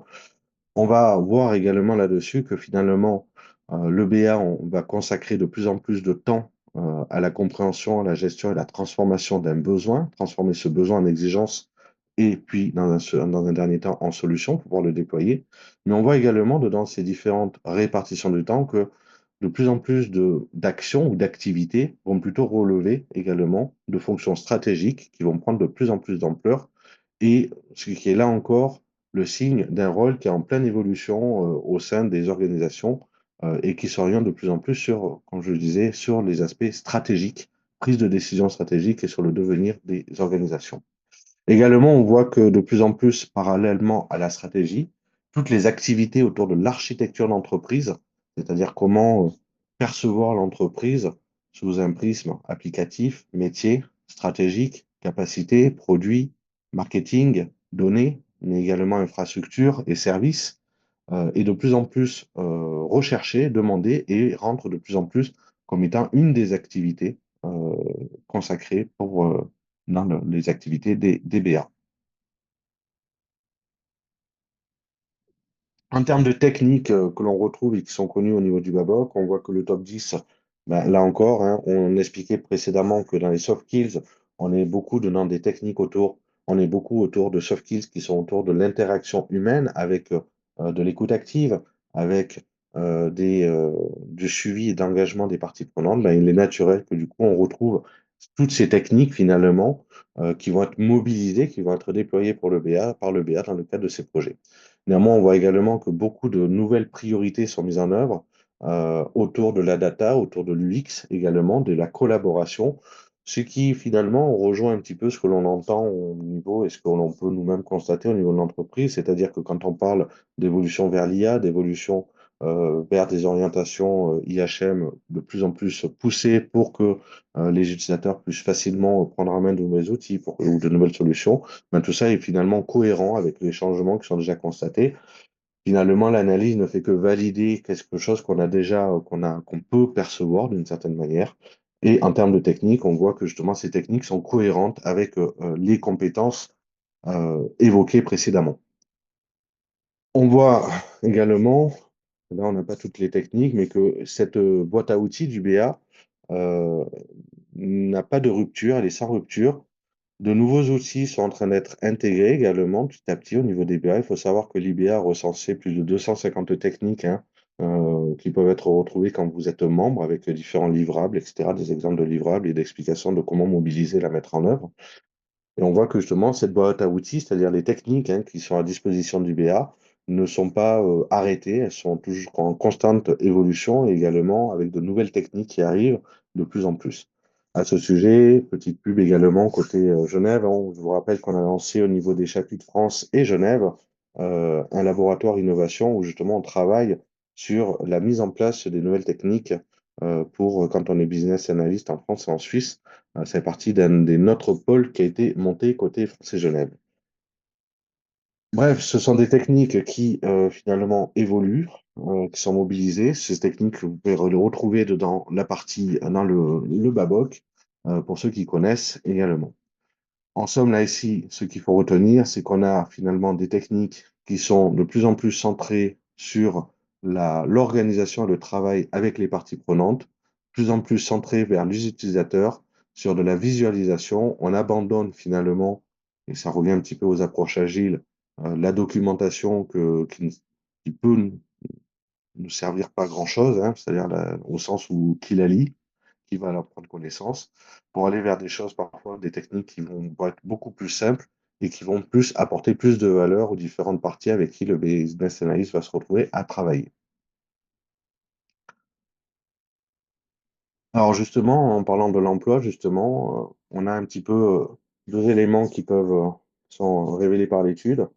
On va voir également là-dessus que finalement, le BA, on va consacrer de plus en plus de temps à la compréhension, à la gestion et à la transformation d'un besoin, transformer ce besoin en exigence et puis dans un dernier temps en solution pour pouvoir le déployer. Mais on voit également dans ces différentes répartitions du temps que de plus en plus d'actions ou d'activités vont plutôt relever également de fonctions stratégiques qui vont prendre de plus en plus d'ampleur et ce qui est là encore le signe d'un rôle qui est en pleine évolution au sein des organisations et qui s'oriente de plus en plus sur, comme je le disais, sur les aspects stratégiques, prise de décision stratégique et sur le devenir des organisations. Également, on voit que de plus en plus, parallèlement à la stratégie, toutes les activités autour de l'architecture d'entreprise, c'est-à-dire comment percevoir l'entreprise sous un prisme applicatif, métier, stratégique, capacité, produit, marketing, données, mais également infrastructure et services, est de plus en plus recherchée, demandée et rentre de plus en plus comme étant une des activités consacrées dans les activités des BA. En termes de techniques que l'on retrouve et qui sont connues au niveau du Babok, on voit que le top 10, ben, là encore, hein, on expliquait précédemment que dans les soft skills, on est beaucoup dans des techniques autour, on est beaucoup autour de soft skills qui sont autour de l'interaction humaine avec de l'écoute active, avec du suivi et d'engagement des parties prenantes. Ben, il est naturel que du coup, on retrouve toutes ces techniques finalement qui vont être mobilisées, qui vont être déployées pour le BA, par le BA dans le cadre de ces projets. Néanmoins, on voit également que beaucoup de nouvelles priorités sont mises en œuvre autour de la data, autour de l'UX également, de la collaboration, ce qui finalement rejoint un petit peu ce que l'on entend au niveau et ce que l'on peut nous-mêmes constater au niveau de l'entreprise, c'est-à-dire que quand on parle d'évolution vers l'IA, d'évolution vers des orientations IHM de plus en plus poussées pour que les utilisateurs puissent facilement prendre en main de nouveaux outils ou de nouvelles solutions, ben, tout ça est finalement cohérent avec les changements qui sont déjà constatés. Finalement, l'analyse ne fait que valider quelque chose qu'on a déjà, qu'on peut percevoir d'une certaine manière. Et en termes de technique, on voit que justement ces techniques sont cohérentes avec les compétences évoquées précédemment. On voit également, là on n'a pas toutes les techniques, mais que cette boîte à outils du BA euh, n'a pas de rupture, elle est sans rupture. De nouveaux outils sont en train d'être intégrés également petit à petit au niveau des BA. Il faut savoir que l'IBA a recensé plus de 250 techniques hein, qui peuvent être retrouvées quand vous êtes membre avec différents livrables, etc., des exemples de livrables et d'explications de comment mobiliser, la mettre en œuvre. Et on voit que justement, cette boîte à outils, c'est-à-dire les techniques hein, qui sont à disposition du BA, ne sont pas arrêtées, elles sont toujours en constante évolution et également avec de nouvelles techniques qui arrivent de plus en plus. À ce sujet, petite pub également côté Genève, hein, je vous rappelle qu'on a lancé au niveau des chapitres France et Genève un laboratoire innovation où justement on travaille sur la mise en place des nouvelles techniques pour quand on est business analyst en France et en Suisse. C'est parti d'un des notre pôle qui a été monté côté français Genève. Bref, ce sont des techniques qui finalement évoluent, qui sont mobilisées. Ces techniques, vous pouvez les retrouver dans la partie, dans le BABOK, pour ceux qui connaissent également. En somme, là, ici, ce qu'il faut retenir, c'est qu'on a finalement des techniques qui sont de plus en plus centrées sur l'organisation et le travail avec les parties prenantes, de plus en plus centrées vers les utilisateurs, sur de la visualisation. On abandonne finalement, et ça revient un petit peu aux approches agiles, la documentation qui peut nous servir pas grand-chose, hein, c'est-à-dire au sens où qui la lit qui va leur prendre connaissance pour aller vers des choses, parfois des techniques qui vont être beaucoup plus simples et qui vont plus apporter plus de valeur aux différentes parties avec qui le business analyst va se retrouver à travailler. Alors justement, en parlant de l'emploi, justement, on a un petit peu deux éléments qui peuvent sont révélés par l'étude.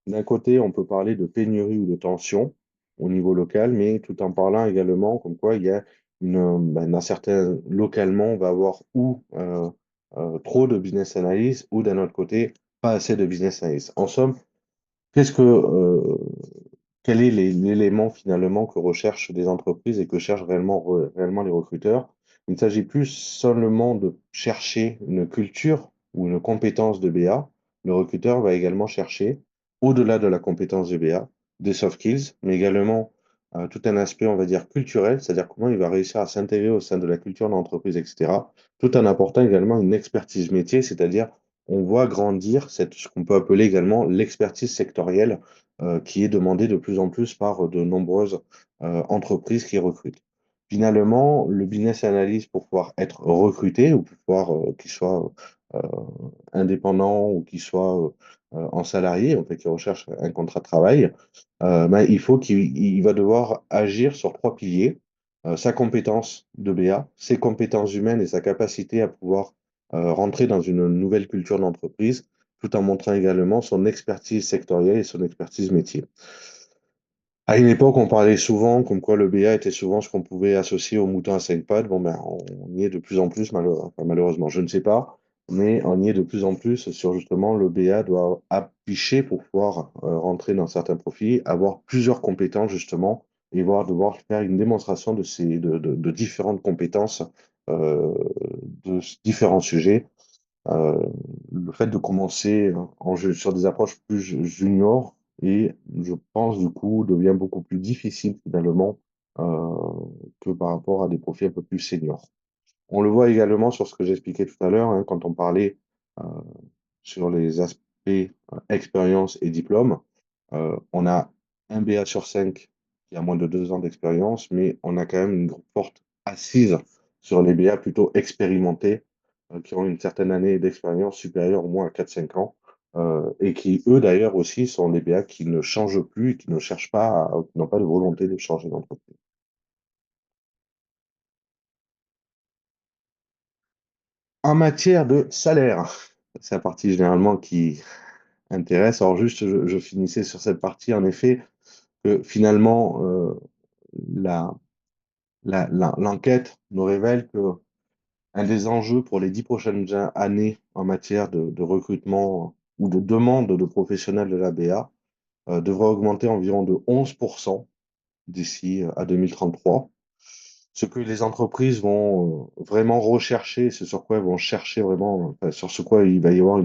D'un côté, on peut parler de pénurie ou de tension au niveau local, mais tout en parlant également comme quoi il y a un certain localement, on va avoir ou trop de business analyst ou d'un autre côté, pas assez de business analyst. En somme, Qu'est-ce que, quel est l'élément finalement que recherchent des entreprises et que cherchent réellement les recruteurs? Il ne s'agit plus seulement de chercher une culture ou une compétence de BA. Le recruteur va également chercher, au-delà de la compétence de BA, des soft skills, mais également tout un aspect, on va dire, culturel, c'est-à-dire comment il va réussir à s'intégrer au sein de la culture de l'entreprise, etc., tout en apportant également une expertise métier, c'est-à-dire on voit grandir ce qu'on peut appeler également l'expertise sectorielle qui est demandée de plus en plus par de nombreuses entreprises qui recrutent. Finalement, le business analyst, pour pouvoir être recruté ou pour pouvoir qu'il soit euh, indépendant ou qu'il soit en salarié, en fait, qui recherche un contrat de travail, ben, il faut qu'il va devoir agir sur trois piliers. Sa compétence de BA, ses compétences humaines et sa capacité à pouvoir rentrer dans une nouvelle culture d'entreprise, tout en montrant également son expertise sectorielle et son expertise métier. À une époque, on parlait souvent comme quoi le BA était souvent ce qu'on pouvait associer au mouton à cinq pattes. Bon, ben, on y est de plus en plus, malheureusement, je ne sais pas, mais on y est de plus en plus sur justement le BA doit afficher pour pouvoir rentrer dans certains profils, avoir plusieurs compétences justement, et devoir faire une démonstration de différentes compétences euh, différents sujets le fait de commencer sur des approches plus juniors et je pense du coup devient beaucoup plus difficile finalement euh, que par rapport à des profils un peu plus seniors. On le voit également sur ce que j'expliquais tout à l'heure hein, quand on parlait euh, sur les aspects expérience et diplôme. On a un BA sur 5 qui a moins de 2 ans d'expérience, mais on a quand même une forte assise sur les BA plutôt expérimentés, qui ont une certaine année d'expérience supérieure au moins à 4 5 ans, et qui, eux d'ailleurs aussi, sont des BA qui ne changent plus et qui ne cherchent pas, qui n'ont pas de volonté de changer d'entreprise. En matière de salaire, c'est la partie généralement qui intéresse. Alors juste, je finissais sur cette partie, en effet, que finalement, la, l'enquête nous révèle que un des enjeux pour les 10 prochaines années en matière de recrutement ou de demande de professionnels de la BA devrait augmenter environ de 11% d'ici à 2033. Ce que les entreprises vont vraiment rechercher, c'est sur quoi elles vont chercher vraiment, enfin, sur ce quoi il va y avoir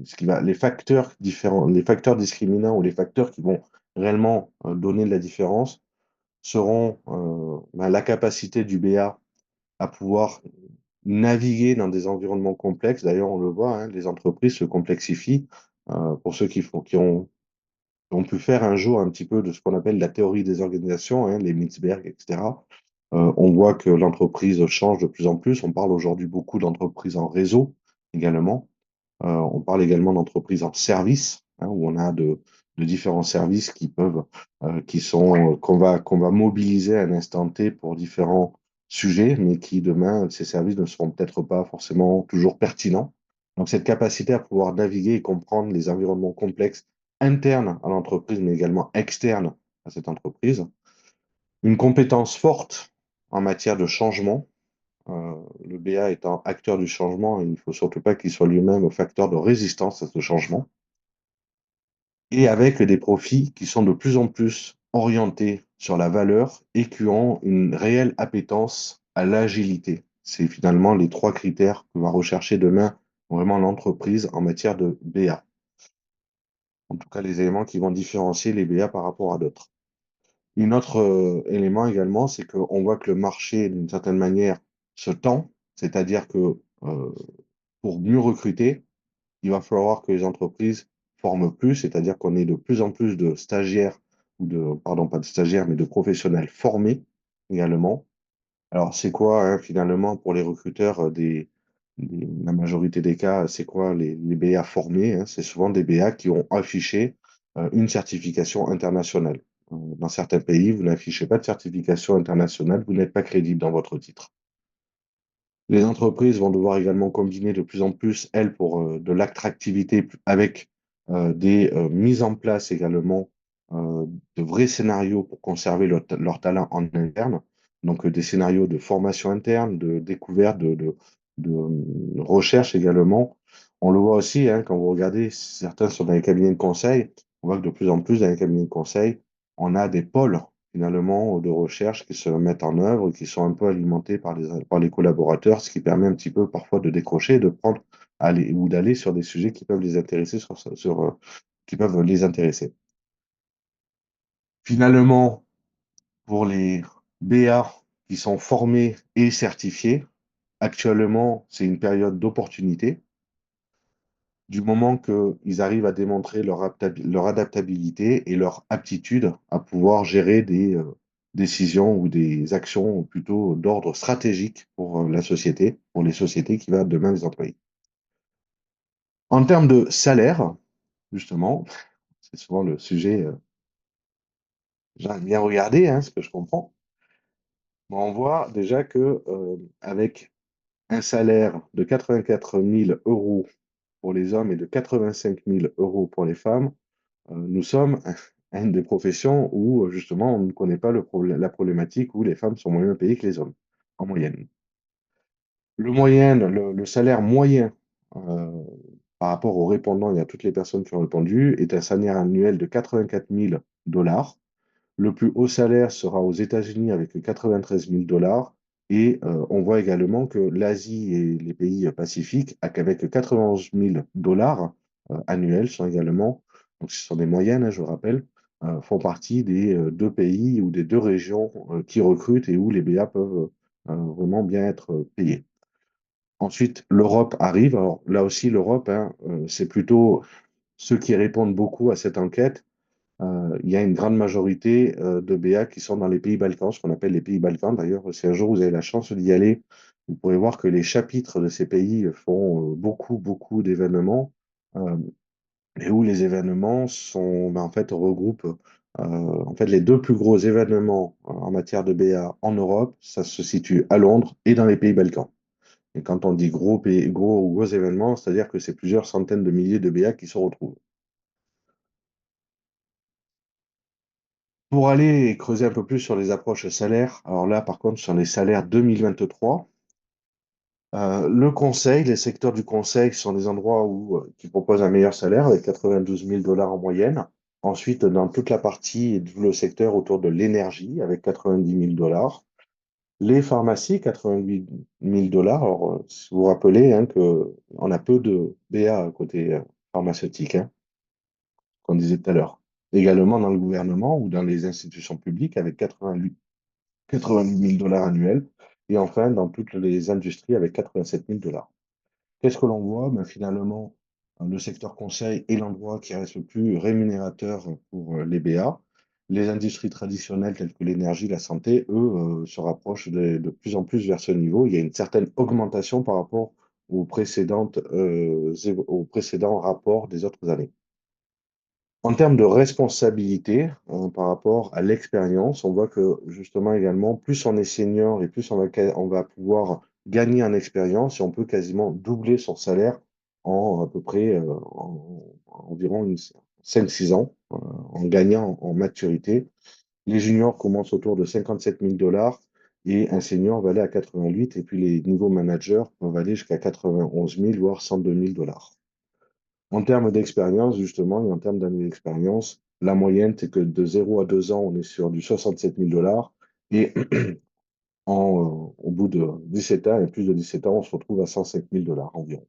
ce qui va, les facteurs différents, les facteurs discriminants ou les facteurs qui vont réellement donner de la différence seront la capacité du BA à pouvoir naviguer dans des environnements complexes. D'ailleurs, on le voit, hein, les entreprises se complexifient. Pour ceux qui ont pu faire un jour un petit peu de ce qu'on appelle la théorie des organisations, hein, les Mintzberg, etc. On voit que l'entreprise change de plus en plus. On parle aujourd'hui beaucoup d'entreprises en réseau également. On parle également d'entreprises en service, hein, où on a de différents services qu'on va mobiliser à un instant T pour différents sujets, mais qui demain, ces services ne seront peut-être pas forcément toujours pertinents. Donc, cette capacité à pouvoir naviguer et comprendre les environnements complexes internes à l'entreprise, mais également externes à cette entreprise. Une compétence forte en matière de changement. Le BA étant acteur du changement, il ne faut surtout pas qu'il soit lui-même facteur de résistance à ce changement. Et avec des profils qui sont de plus en plus orientés sur la valeur et qui ont une réelle appétence à l'agilité. C'est finalement les trois critères que va rechercher demain vraiment l'entreprise en matière de BA. En tout cas, les éléments qui vont différencier les BA par rapport à d'autres. Un autre élément également, c'est qu'on voit que le marché, d'une certaine manière, se tend, c'est-à-dire que pour mieux recruter, il va falloir que les entreprises forment plus, c'est-à-dire qu'on ait de plus en plus de stagiaires, pardon, pas de stagiaires, mais de professionnels formés également. Alors, c'est quoi, hein, finalement, pour les recruteurs, la majorité des cas, c'est quoi les BA formés, hein? C'est souvent des BA qui ont affiché une certification internationale. Dans certains pays, vous n'affichez pas de certification internationale, vous n'êtes pas crédible dans votre titre. Les entreprises vont devoir également combiner de plus en plus, elles, pour de l'attractivité avec des mises en place également euh, de vrais scénarios pour conserver leur talent en interne. Donc des scénarios de formation interne, de découverte, de recherche également. On le voit aussi, hein, quand vous regardez, certains sont dans les cabinets de conseil, on voit que de plus en plus dans les cabinets de conseil, on a des pôles finalement de recherche qui se mettent en œuvre et qui sont un peu alimentés par les collaborateurs, ce qui permet un petit peu parfois de décrocher, de prendre ou d'aller sur des sujets qui peuvent les intéresser qui peuvent les intéresser. Finalement, pour les BA qui sont formés et certifiés, actuellement, c'est une période d'opportunité. Du moment qu'ils arrivent à démontrer leur adaptabilité et leur aptitude à pouvoir gérer des décisions ou des actions plutôt d'ordre stratégique pour la société, pour les sociétés qui vont demain les employer. En termes de salaire, justement, c'est souvent le sujet, j'aime bien regarder, hein, ce que je comprends. Mais on voit déjà que avec un salaire de 84 000 euros pour les hommes et de 85 000 euros pour les femmes, nous sommes à une des professions où justement on ne connaît pas la problématique où les femmes sont moins bien payées que les hommes, en moyenne. Le salaire moyen euh, par rapport aux répondants et à toutes les personnes qui ont répondu est un salaire annuel de 84 000 dollars. Le plus haut salaire sera aux États-Unis avec 93 000 dollars. Et on voit également que l'Asie et les pays pacifiques, avec 91 000 dollars annuels, sont également, donc ce sont des moyennes, hein, je rappelle, font partie des deux pays ou des deux régions qui recrutent et où les BA peuvent vraiment bien être payés. Ensuite, l'Europe arrive. Alors là aussi, l'Europe, hein, c'est plutôt ceux qui répondent beaucoup à cette enquête. Il y a une grande majorité de BA qui sont dans les pays Balkans, ce qu'on appelle les pays Balkans. D'ailleurs, si un jour vous avez la chance d'y aller, vous pourrez voir que les chapitres de ces pays font beaucoup, beaucoup d'événements euh, et où les événements en fait, regroupent en fait, les deux plus gros événements en matière de BA en Europe. Ça se situe à Londres et dans les pays Balkans. Et quand on dit gros événements, c'est-à-dire que c'est plusieurs centaines de milliers de BA qui se retrouvent. Pour aller creuser un peu plus sur les approches salaires, alors là, par contre, sur les salaires 2023, le conseil, les secteurs du conseil sont des endroits qui proposent un meilleur salaire avec 92 000 dollars en moyenne. Ensuite, dans toute la partie, tout le secteur autour de l'énergie avec 90 000 dollars. Les pharmacies, 88 000 dollars. Alors, si vous vous rappelez hein, qu'on a peu de BA côté pharmaceutique, hein, qu'on disait tout à l'heure. également dans le gouvernement ou dans les institutions publiques avec 88 000 dollars annuels, et enfin dans toutes les industries avec 87 000 dollars. Qu'est-ce que l'on voit? Ben, finalement, le secteur conseil est l'endroit qui reste le plus rémunérateur pour les BA. Les industries traditionnelles telles que l'énergie, la santé, eux, se rapprochent de plus en plus vers ce niveau. Il y a une certaine augmentation par rapport aux précédents rapports des autres années. En termes de responsabilité, par rapport à l'expérience, on voit que justement également, plus on est senior et plus on va pouvoir gagner en expérience et on peut quasiment doubler son salaire en à peu près environ 5-6 ans en gagnant en maturité. Les juniors commencent autour de 57 000 dollars et un senior va aller à 88 et puis les niveaux managers peuvent aller jusqu'à 91 000 voire 102 000 dollars. En termes d'expérience, justement, et en termes d'années d'expérience, la moyenne, c'est que de 0 à 2 ans, on est sur du 67 000 dollars. Et au bout de 17 ans et plus de 17 ans, on se retrouve à 105 000 dollars environ.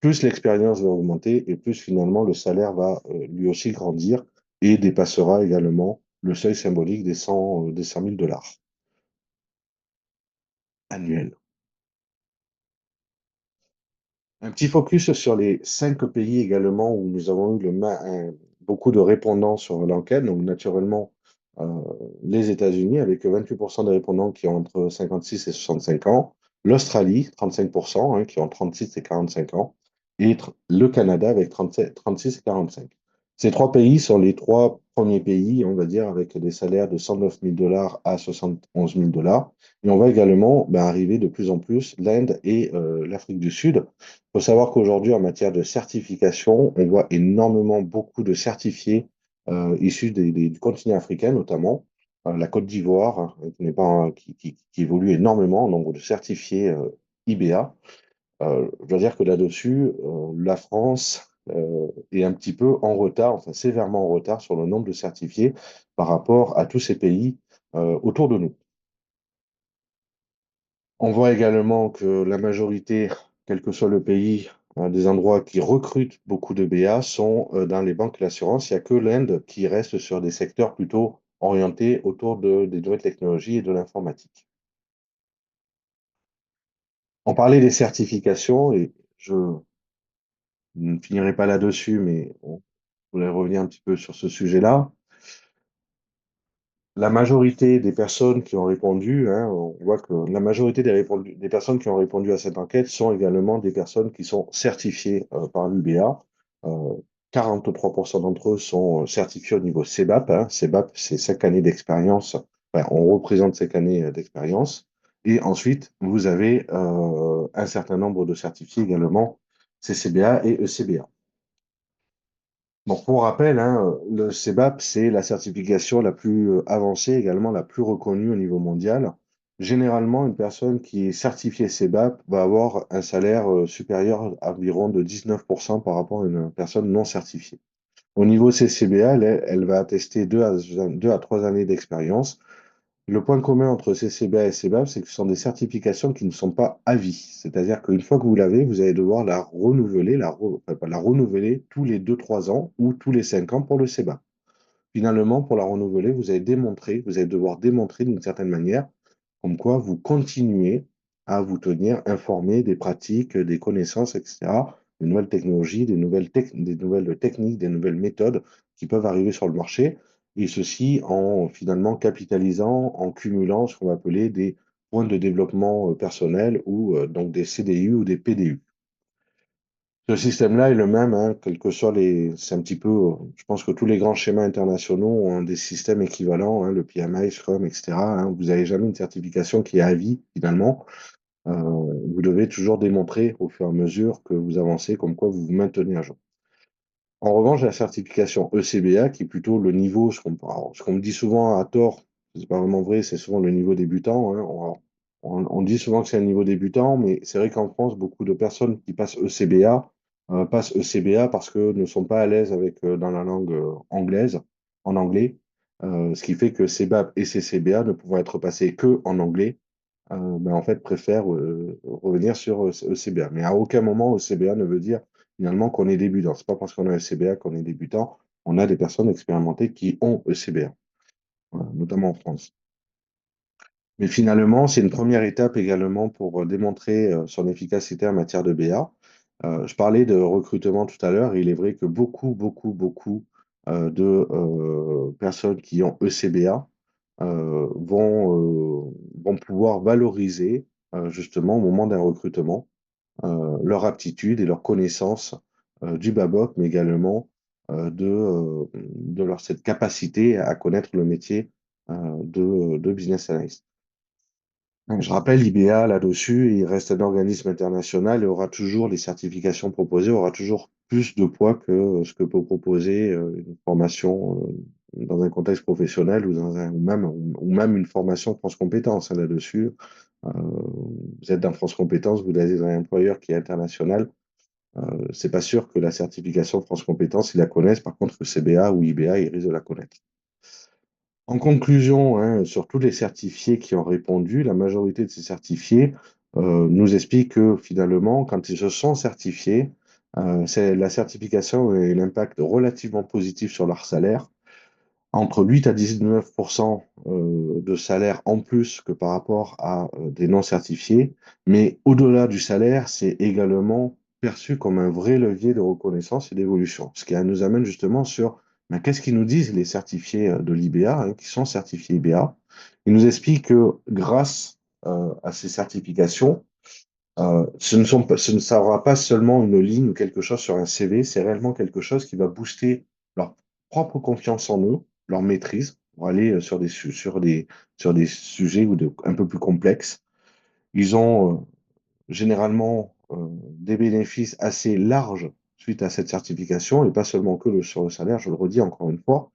Plus l'expérience va augmenter et plus finalement le salaire va lui aussi grandir et dépassera également le seuil symbolique des 100 000 dollars annuels. Un petit focus sur les 5 pays également où nous avons eu beaucoup de répondants sur l'enquête. Donc, naturellement, euh, les États-Unis avec 28% des répondants qui ont entre 56 et 65 ans, l'Australie, 35%, qui ont 36 et 45 ans, et le Canada avec 37, 36 et 45. Ces 3 pays sont les 3 premiers pays, on va dire, avec des salaires de 109 000 dollars à 71 000 dollars. Et on va également arriver de plus en plus l'Inde et l'Afrique du Sud. Il faut savoir qu'aujourd'hui, en matière de certification, on voit énormément beaucoup de certifiés issus du continent africain, notamment la Côte d'Ivoire, qui, n'est pas, qui évolue énormément en nombre de certifiés IBA. Je dois dire que là-dessus, la France est un petit peu en retard, enfin sévèrement en retard sur le nombre de certifiés par rapport à tous ces pays autour de nous. On voit également que la majorité, quel que soit le pays, des endroits qui recrutent beaucoup de BA sont dans les banques et l'assurance. Il n'y a que l'Inde qui reste sur des secteurs plutôt orientés autour des nouvelles technologies et de l'informatique. On parlait des certifications et je ne finirai pas là-dessus, mais on voudrais revenir un petit peu sur ce sujet-là. La majorité des personnes qui ont répondu, on voit que la majorité des personnes qui ont répondu à cette enquête sont également des personnes qui sont certifiées par l'UBA. Euh, 43% d'entre eux sont certifiés au niveau CEBAP. CEBAP, c'est 5 années d'expérience. Enfin, on représente 5 années d'expérience. Et ensuite, vous avez un certain nombre de certifiés également, CCBA et ECBA. Donc, pour rappel, le CEBAP, c'est la certification la plus avancée, également la plus reconnue au niveau mondial. Généralement, une personne qui est certifiée CEBAP va avoir un salaire supérieur à environ de 19% par rapport à une personne non certifiée. Au niveau CCBA, elle va attester 2 à 3 années d'expérience. Le point commun entre CCBA et CEBAP, c'est que ce sont des certifications qui ne sont pas à vie. C'est-à-dire qu'une fois que vous l'avez, vous allez devoir la renouveler, enfin, pas la renouveler tous les 2, 3 ans ou tous les 5 ans pour le CEBAP. Finalement, pour la renouveler, vous allez devoir démontrer d'une certaine manière comme quoi vous continuez à vous tenir informé des pratiques, des connaissances, etc., des nouvelles technologies, des nouvelles techniques, des nouvelles méthodes qui peuvent arriver sur le marché, et ceci en finalement capitalisant, en cumulant ce qu'on va appeler des points de développement personnel ou donc des CDI ou des PDU. Ce système-là est le même, quel que soit les. C'est un petit peu. Je pense que tous les grands schémas internationaux ont des systèmes équivalents, le PMI, Scrum, etc. Vous n'avez jamais une certification qui est à vie, finalement. Vous devez toujours démontrer au fur et à mesure que vous avancez, comme quoi vous vous maintenez à jour. En revanche, la certification ECBA, qui est plutôt le niveau, ce qu'on me dit souvent à tort, c'est pas vraiment vrai, c'est souvent le niveau débutant. On dit souvent que c'est un niveau débutant, mais c'est vrai qu'en France, beaucoup de personnes qui passent ECBA parce que ne sont pas à l'aise avec dans la langue anglaise, en anglais, ce qui fait que CBAP et CCBA ne pouvant être passés que en anglais, en fait, préfèrent revenir sur ECBA. Mais à aucun moment, ECBA ne veut dire finalement qu'on est débutant. C'est pas parce qu'on a ECBA qu'on est débutant. on a des personnes expérimentées qui ont ECBA, voilà, notamment en France. Mais finalement, c'est une première étape également pour démontrer son efficacité en matière de BA. Je parlais de recrutement tout à l'heure. Il est vrai que beaucoup de personnes qui ont ECBA vont pouvoir valoriser justement au moment d'un recrutement leur aptitude et leur connaissance du BABOK, mais également de leur cette capacité à connaître le métier de business analyst. Donc, je rappelle, l'IBA, là-dessus, il reste un organisme international et aura toujours les certifications proposées, aura toujours plus de poids que ce que peut proposer une formation dans un contexte professionnel ou même une formation France Compétences, hein, là-dessus. Vous êtes dans France Compétences, vous êtes dans un employeur qui est international. C'est pas sûr que la certification France Compétences, ils la connaissent. Par contre, le CBA ou IBA, ils risquent de la connaître. En conclusion, hein, sur tous les certifiés qui ont répondu, la majorité de ces certifiés nous expliquent que finalement, quand ils se sont certifiés, la certification a un impact relativement positif sur leur salaire, entre 8 à 19% de salaire en plus que par rapport à des non certifiés. Mais au-delà du salaire, c'est également perçu comme un vrai levier de reconnaissance et d'évolution. Ce qui nous amène justement sur ben, qu'est-ce qu'ils nous disent les certifiés de l'IBA, hein, qui sont certifiés IBA. Ils nous expliquent que grâce à ces certifications, ce ne sera pas seulement une ligne ou quelque chose sur un CV, c'est réellement quelque chose qui va booster leur propre confiance en eux, leur maîtrise, pour aller sur des sujets un peu plus complexes. Ils ont généralement des bénéfices assez larges suite à cette certification, et pas seulement sur le salaire, je le redis encore une fois.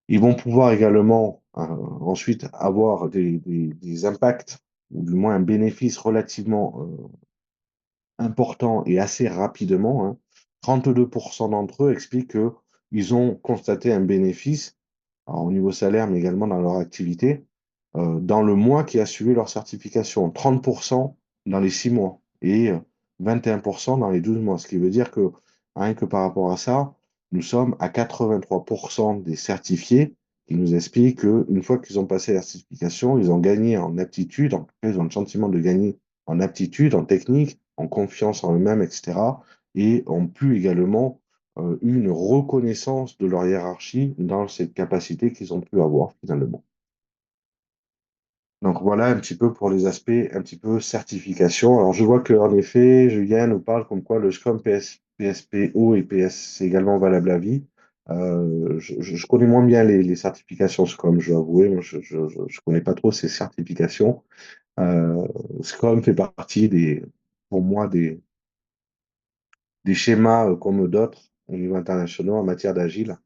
Ils vont pouvoir également ensuite avoir des impacts, ou du moins un bénéfice relativement important et assez rapidement, hein. 32% d'entre eux expliquent qu'ils ont constaté un bénéfice, alors au niveau salaire, mais également dans leur activité, dans le mois qui a suivi leur certification, 30% dans les 6 mois et 21% dans les 12 mois. Ce qui veut dire que rien que par rapport à ça, nous sommes à 83% des certifiés qui nous expliquent qu'une fois qu'ils ont passé la certification, ils ont gagné en aptitude, en tout cas, ils ont le sentiment de gagner en aptitude, en technique, en confiance en eux-mêmes, etc. Et ont pu également une reconnaissance de leur hiérarchie dans cette capacité qu'ils ont pu avoir finalement. Donc voilà un petit peu pour les aspects un petit peu certification. Alors je vois qu'en effet, Julien nous parle comme quoi le Scrum PSPO et PS c'est également valable à vie. Je connais moins bien les certifications Scrum, je dois avouer. Moi, je connais pas trop ces certifications. Euh, Scrum fait partie pour moi, des schémas comme d'autres au niveau international en matière d'agile.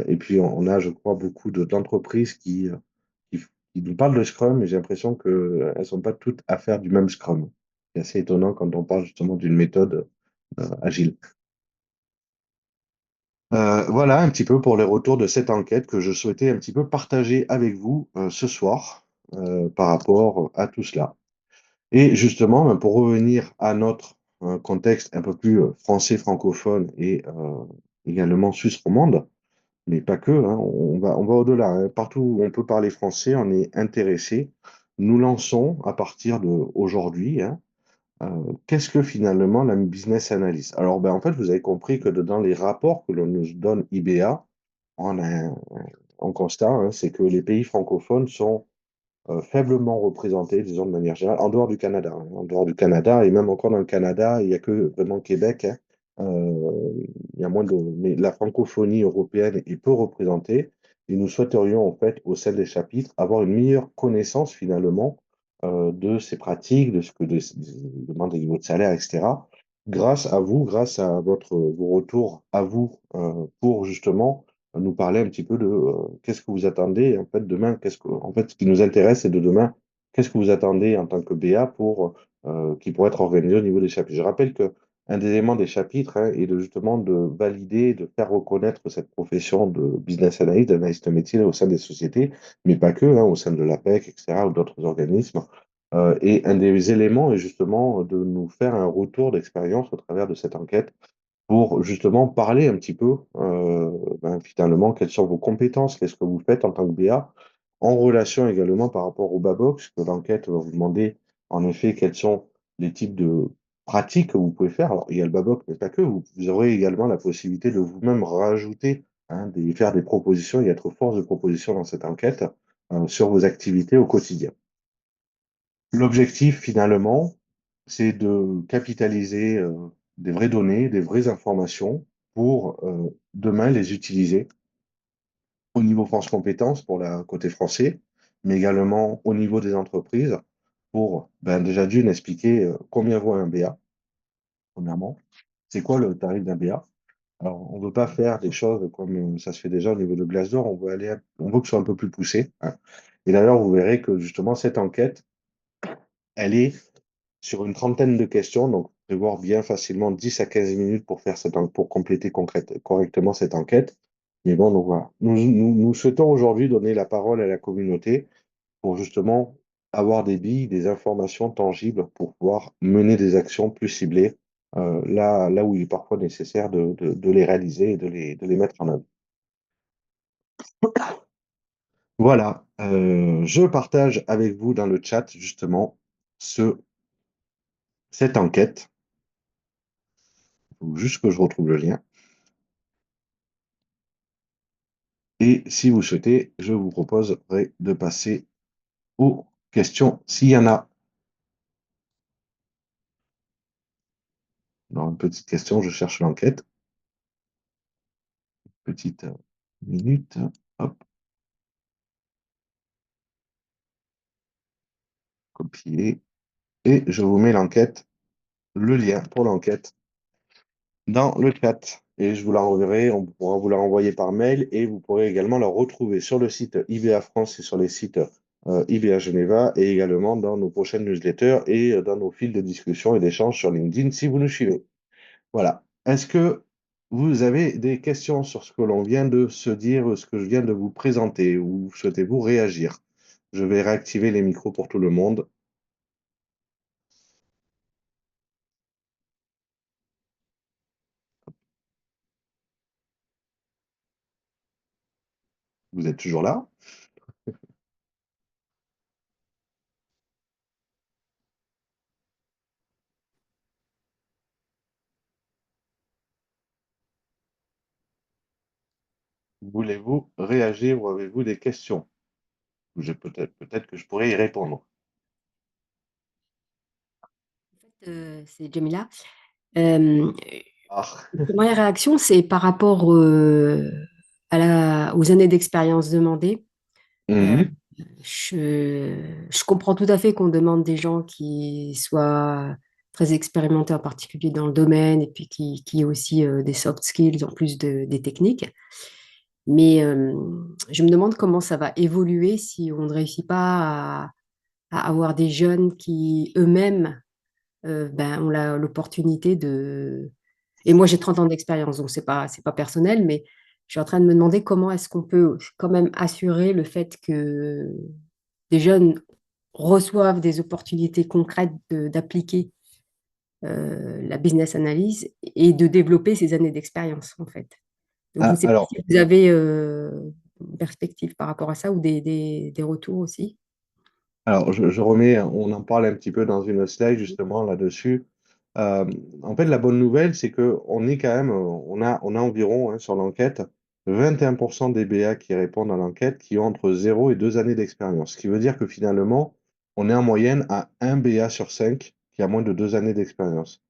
Et puis, on a, je crois, beaucoup d'entreprises qui, qui nous parlent de Scrum, mais j'ai l'impression qu'elles ne sont pas toutes à faire du même Scrum. C'est assez étonnant quand on parle justement d'une méthode agile. Voilà un petit peu pour les retours de cette enquête que je souhaitais un petit peu partager avec vous ce soir par rapport à tout cela. Et justement, ben, pour revenir à notre contexte un peu plus français francophone et également suisse romande, mais pas que, hein, on va au-delà, hein. Partout où on peut parler français, on est intéressé. Nous lançons à partir d'aujourd'hui, hein, qu'est-ce que finalement la business analyst? Alors, ben, en fait, vous avez compris que dans les rapports que l'on nous donne IBA, on a un constat, hein, c'est que les pays francophones sont faiblement représentés, disons de manière générale, en dehors du Canada, hein. En dehors du Canada, et même encore dans le Canada, il n'y a que vraiment Québec, hein. Il y a moins de... Mais la francophonie européenne est peu représentée, et nous souhaiterions, en fait, au sein des chapitres, avoir une meilleure connaissance, finalement, de ces pratiques, de ce que demande des niveaux de salaire, etc., grâce à vous, grâce à vos retours à vous, pour justement nous parler un petit peu de qu'est-ce que vous attendez. En fait, demain, en fait, ce qui nous intéresse, c'est de demain, qu'est-ce que vous attendez en tant que BA qui pourrait être organisé au niveau des chapitres. Je rappelle que un des éléments des chapitres hein, est de justement de valider, de faire reconnaître cette profession de business analyst, d'analyste métier au sein des sociétés, mais pas que, hein, au sein de l'APEC, etc., ou d'autres organismes. Et un des éléments est justement de nous faire un retour d'expérience au travers de cette enquête pour justement parler un petit peu, finalement, quelles sont vos compétences, qu'est-ce que vous faites en tant que BA, en relation également par rapport au Babox, que l'enquête va vous demander en effet quels sont les types de pratiques que vous pouvez faire. Alors, il y a le Babox, mais pas que, vous aurez également la possibilité de vous-même rajouter, hein, faire des propositions et être force de proposition dans cette enquête sur vos activités au quotidien. L'objectif, finalement, c'est de capitaliser des vraies données, des vraies informations pour demain les utiliser au niveau France Compétences pour la côté français, mais également au niveau des entreprises pour déjà d'une expliquer combien vaut un BA, premièrement. C'est quoi le tarif d'un BA? Alors, on ne veut pas faire des choses comme ça se fait déjà au niveau de Glassdoor, on veut que ce soit un peu plus poussé, hein. Et d'ailleurs, vous verrez que justement, cette enquête, elle est sur une trentaine de questions, donc prévoir bien facilement 10 à 15 minutes pour faire pour compléter correctement cette enquête. Mais bon, donc voilà. Nous souhaitons aujourd'hui donner la parole à la communauté pour justement avoir des billes, des informations tangibles pour pouvoir mener des actions plus ciblées là où il est parfois nécessaire de les réaliser et de les mettre en œuvre. Voilà, je partage avec vous dans le chat justement ce, cette enquête. Il faut juste que je retrouve le lien. Et si vous souhaitez, je vous proposerai de passer aux questions s'il y en a. Dans une petite question, je cherche l'enquête. Petite minute. Hop, copier. Et je vous mets l'enquête, le lien pour l'enquête dans le chat. Et je vous la renverrai, on pourra vous la renvoyer par mail et vous pourrez également la retrouver sur le site IBA France et sur les sites IBA Geneva et également dans nos prochaines newsletters et dans nos fils de discussion et d'échange sur LinkedIn si vous nous suivez. Voilà. Est-ce que vous avez des questions sur ce que l'on vient de se dire, ce que je viens de vous présenter, ou souhaitez-vous réagir? Je vais réactiver les micros pour tout le monde. Vous êtes toujours là? Voulez-vous réagir ou avez-vous des questions? Peut-être que je pourrais y répondre. C'est Jamila. Hem, Ah. Première réaction, c'est par rapport, aux années d'expérience demandées. Heu, Mhm. je comprends tout à fait qu'on demande des gens qui soient très expérimentés, en particulier dans le domaine, et puis qui aient aussi, des soft skills en plus des techniques. Mais, je me demande comment ça va évoluer si on ne réussit pas à avoir des jeunes qui eux-mêmes on a l'opportunité de... Et moi, j'ai 30 ans d'expérience, donc c'est pas personnel, mais je suis en train de me demander comment est-ce qu'on peut quand même assurer le fait que des jeunes reçoivent des opportunités concrètes d'appliquer la business analyse et de développer ces années d'expérience, en fait. Donc, je ne Ah, sais pas alors, si vous avez une perspective par rapport à ça ou des retours aussi. je remets, on en parle un petit peu dans une slide justement là-dessus. Euh, En fait, la bonne nouvelle, c'est que on est quand même, on a environ hein, sur l'enquête 21% des BA qui répondent à l'enquête qui ont entre 0 et 2 années d'expérience. Ce qui veut dire que finalement, on est en moyenne à un BA sur 5 qui a moins de 2 années d'expérience.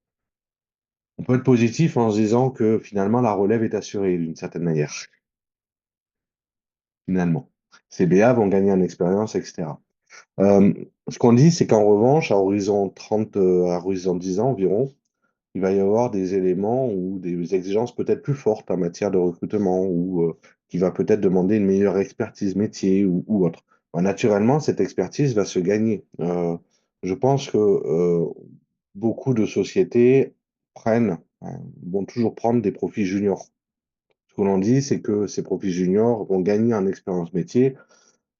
On peut être positif en se disant que finalement, la relève est assurée d'une certaine manière. Finalement, ces BA vont gagner en expérience, etc. Euh, Ce qu'on dit, c'est qu'en revanche, à horizon 30, à horizon 10 ans environ, il va y avoir des éléments ou des exigences peut-être plus fortes en matière de recrutement ou qui va peut-être demander une meilleure expertise métier ou autre. Ben, naturellement, cette expertise va se gagner. Je pense que beaucoup de sociétés vont toujours prendre des profils juniors. Ce que l'on dit, c'est que ces profils juniors vont gagner en expérience métier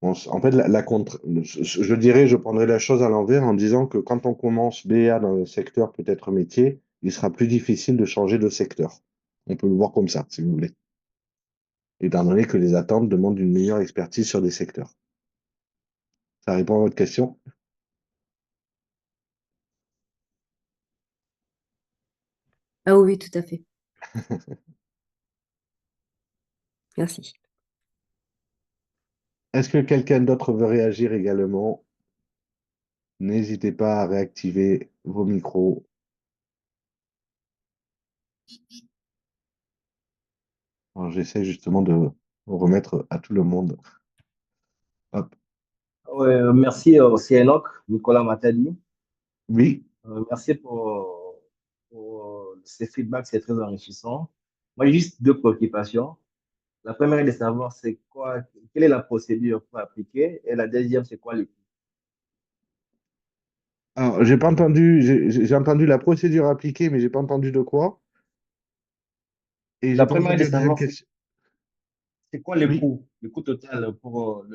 en fait, je dirais, je prendrais la chose à l'envers en disant que quand on commence BA dans un secteur peut-être métier, il sera plus difficile de changer de secteur. On peut le voir comme ça, si vous voulez, étant donné que les attentes demandent une meilleure expertise sur des secteurs. Ça répond à votre question? Ah oui, oui, tout à fait. Merci. Est-ce que quelqu'un d'autre veut réagir également? N'hésitez pas à réactiver vos micros. Alors, j'essaie justement de vous remettre à tout le monde. Hop. Ouais, merci aussi Enoch, Nicolas Matadi. Oui. Merci pour ces feedbacks, c'est très enrichissant. Moi, j'ai juste deux préoccupations. La première est de savoir c'est quoi, quelle est la procédure pour appliquer, et la deuxième, c'est quoi les coûts. Alors, j'ai pas entendu, j'ai entendu la procédure appliquée, mais j'ai pas entendu de quoi. Et j'ai La pas première est entendu de la deuxième savoir question. c'est quoi Oui. le coût total pour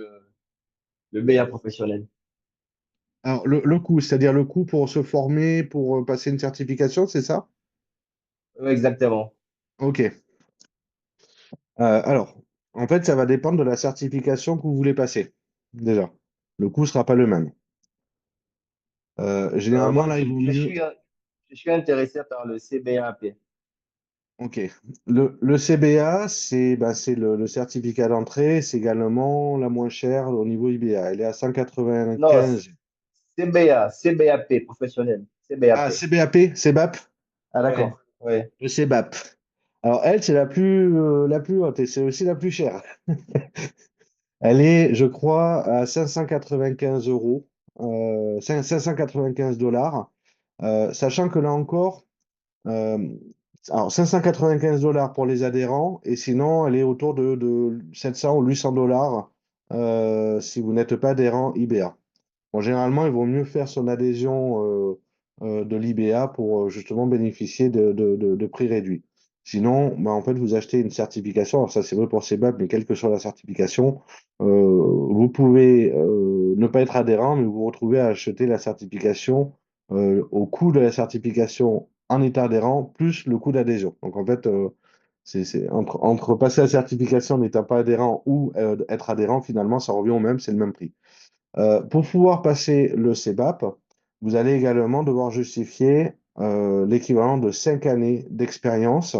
le BA professionnel. Alors, le coût, c'est-à-dire le coût pour se former, pour passer une certification, c'est ça? Exactement. OK. Alors, en fait, ça va dépendre de la certification que vous voulez passer. Déjà, le coût ne sera pas le même. Généralement, Moi, là, il vaut mieux. je suis intéressé par le CBAP. OK. Le CBA, c'est le certificat d'entrée. C'est également la moins chère au niveau IBA. Elle est à Non, 195. CBAP professionnel. Ah, CBAP. CBAP, CBAP. Ah, Ouais, d'accord. ouais. Le CBAP. Alors, elle, c'est la plus haute et c'est aussi la plus chère. Elle est, je crois, à 595 euros, 595 dollars, sachant que là encore, euh, alors 595 dollars pour les adhérents, et sinon, elle est autour de 700 ou 800 dollars si vous n'êtes pas adhérent IBA. Bon, généralement, il vaut mieux faire son adhésion de l'IBA pour justement bénéficier de prix réduits. Sinon, bah, en fait, vous achetez une certification. Alors ça, c'est vrai pour CEBAP, mais quelle que soit la certification, vous pouvez ne pas être adhérent, mais vous vous retrouvez à acheter la certification au coût de la certification en état adhérent, plus le coût d'adhésion. Donc, en fait, entre passer la certification n'étant pas adhérent ou être adhérent, finalement, ça revient au même, c'est le même prix. Pour pouvoir passer le CEBAP, vous allez également devoir justifier l'équivalent de 5 années d'expérience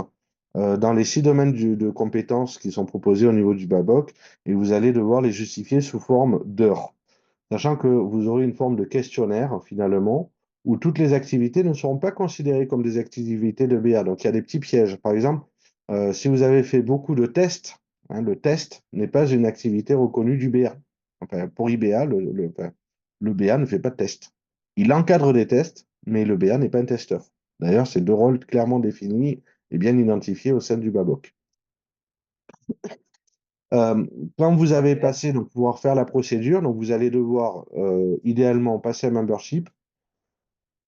dans les 6 domaines de compétences qui sont proposés au niveau du BABOC, et vous allez devoir les justifier sous forme d'heures, sachant que vous aurez une forme de questionnaire finalement, où toutes les activités ne seront pas considérées comme des activités de BA. Donc il y a des petits pièges. Par exemple, si vous avez fait beaucoup de tests, hein, le test n'est pas une activité reconnue du BA. Enfin, pour IBA, le BA ne fait pas de test. Il encadre des tests, mais le BA n'est pas un testeur. D'ailleurs, ces deux rôles clairement définis et bien identifiés au sein du BABOC. Euh, Quand vous avez OK. passé, donc pouvoir faire la procédure, donc vous allez devoir idéalement passer un membership,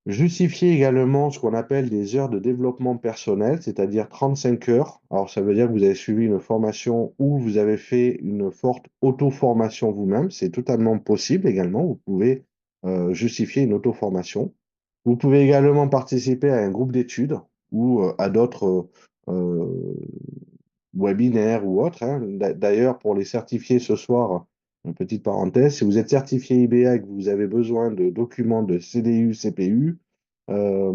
justifier également ce qu'on appelle des heures de développement personnel, c'est-à-dire 35 heures. Alors ça veut dire que vous avez suivi une formation ou vous avez fait une forte auto-formation vous-même. C'est totalement possible également. Vous pouvez justifier une auto-formation. Vous pouvez également participer à un groupe d'études ou à d'autres webinaire ou autre, hein. D'ailleurs, pour les certifiés ce soir, une petite parenthèse, si vous êtes certifié IBA et que vous avez besoin de documents de CDU, CPU, euh,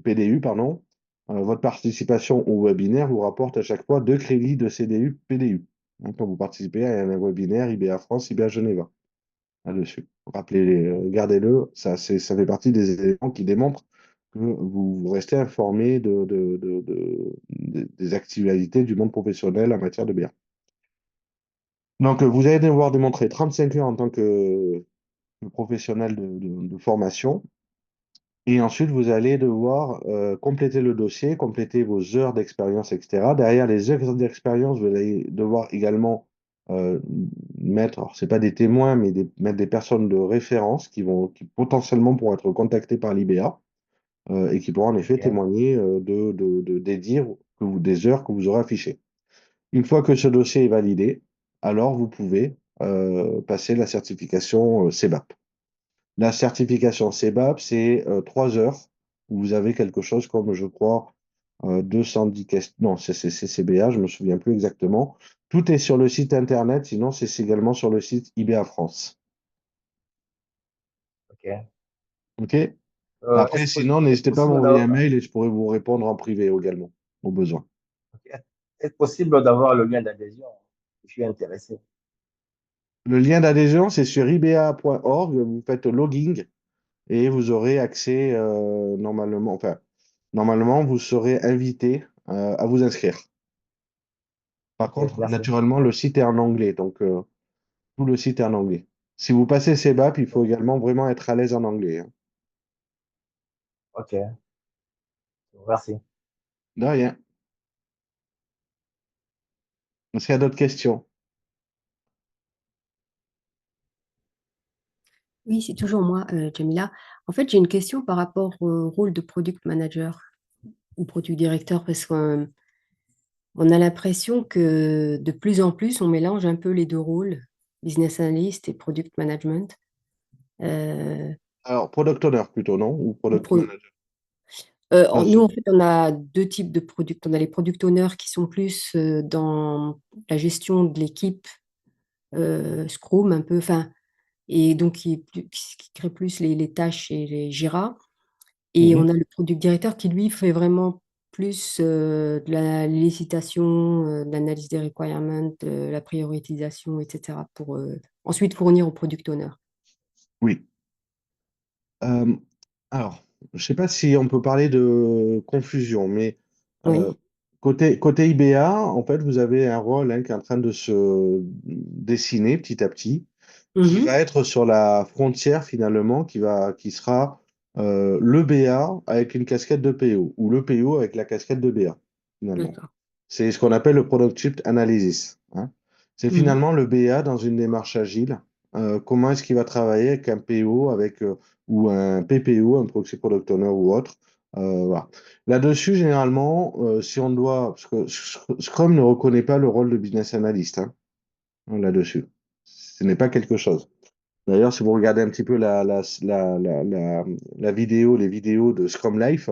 PDU, pardon, votre participation au webinaire vous rapporte à chaque fois 2 crédits de CDU, PDU, hein, quand vous participez à un webinaire IBA France, IBA Geneva, là-dessus. Rappelez, gardez-le, ça fait partie des éléments qui démontrent que vous restez informé des actualités du monde professionnel en matière de bière. Donc, vous allez devoir démontrer 35 heures en tant que professionnel de formation. Et ensuite, vous allez devoir compléter le dossier, compléter vos heures d'expérience, etc. Derrière les heures d'expérience, vous allez devoir également euh, mettre, alors c'est pas des témoins, mais mettre des personnes de référence qui potentiellement pourront être contactées par l'IBA et qui pourront en effet OK. témoigner des dires des heures que vous aurez affichées. Une fois que ce dossier est validé, alors vous pouvez passer la certification CEBAP. La certification CEBAP, c'est 3 heures où vous avez quelque chose comme, je crois, 210 questions. Non, c'est CCBA, je me souviens plus exactement. Tout est sur le site internet, sinon c'est également sur le site IBA France. OK. OK? Est-ce Après, sinon, est-ce n'hésitez pas à possible m'envoyer un d'avoir mail et je pourrai vous répondre en privé également, au besoin. OK. Est-ce possible d'avoir le lien d'adhésion? Je suis intéressé. Le lien d'adhésion, c'est sur iba.org. Vous faites logging et vous aurez accès normalement, enfin, normalement, vous serez invité à vous inscrire. Par OK, contre, merci. naturellement, le site est en anglais, donc tout le site est en anglais. Si vous passez CEBAP, il faut également vraiment être à l'aise en anglais, hein. OK, merci. De rien. Est-ce qu'il y a d'autres questions? Oui, c'est toujours moi, Jamila. En fait, j'ai une question par rapport au rôle de product manager ou product directeur, parce qu'on a l'impression que de plus en plus, on mélange un peu les deux rôles, business analyst et product management. Euh, Alors, product owner plutôt, non? Ou ou product pro- manager? Nous, en fait, on a deux types de product. On a les product owners qui sont plus dans la gestion de l'équipe Scrum, un peu, enfin, et donc qui crée plus les tâches et les Jira. Et Mhm. on a le product directeur qui, lui, fait vraiment plus de la licitation, de l'analyse des requirements, de la prioritisation, etc., pour ensuite fournir au product owner. Oui. Euh, alors, je ne sais pas si on peut parler de confusion, mais euh, Oui. côté IBA, en fait, vous avez un rôle, hein, qui est en train de se dessiner petit à petit, qui Mhm. va être sur la frontière finalement, qui sera le BA avec une casquette de PO, ou le PO avec la casquette de BA, finalement. D'accord. C'est ce qu'on appelle le Product Shift Analysis, hein. C'est Mhm. finalement le BA dans une démarche agile. Comment est-ce qu'il va travailler avec un PO, ou un PPO, un Proxy Product Owner ou autre. Voilà. Là-dessus, généralement, si on doit, parce que Scrum ne reconnaît pas le rôle de business analyst, hein, là-dessus. Ce n'est pas quelque chose. D'ailleurs, si vous regardez un petit peu la vidéo, les vidéos de Scrum Life,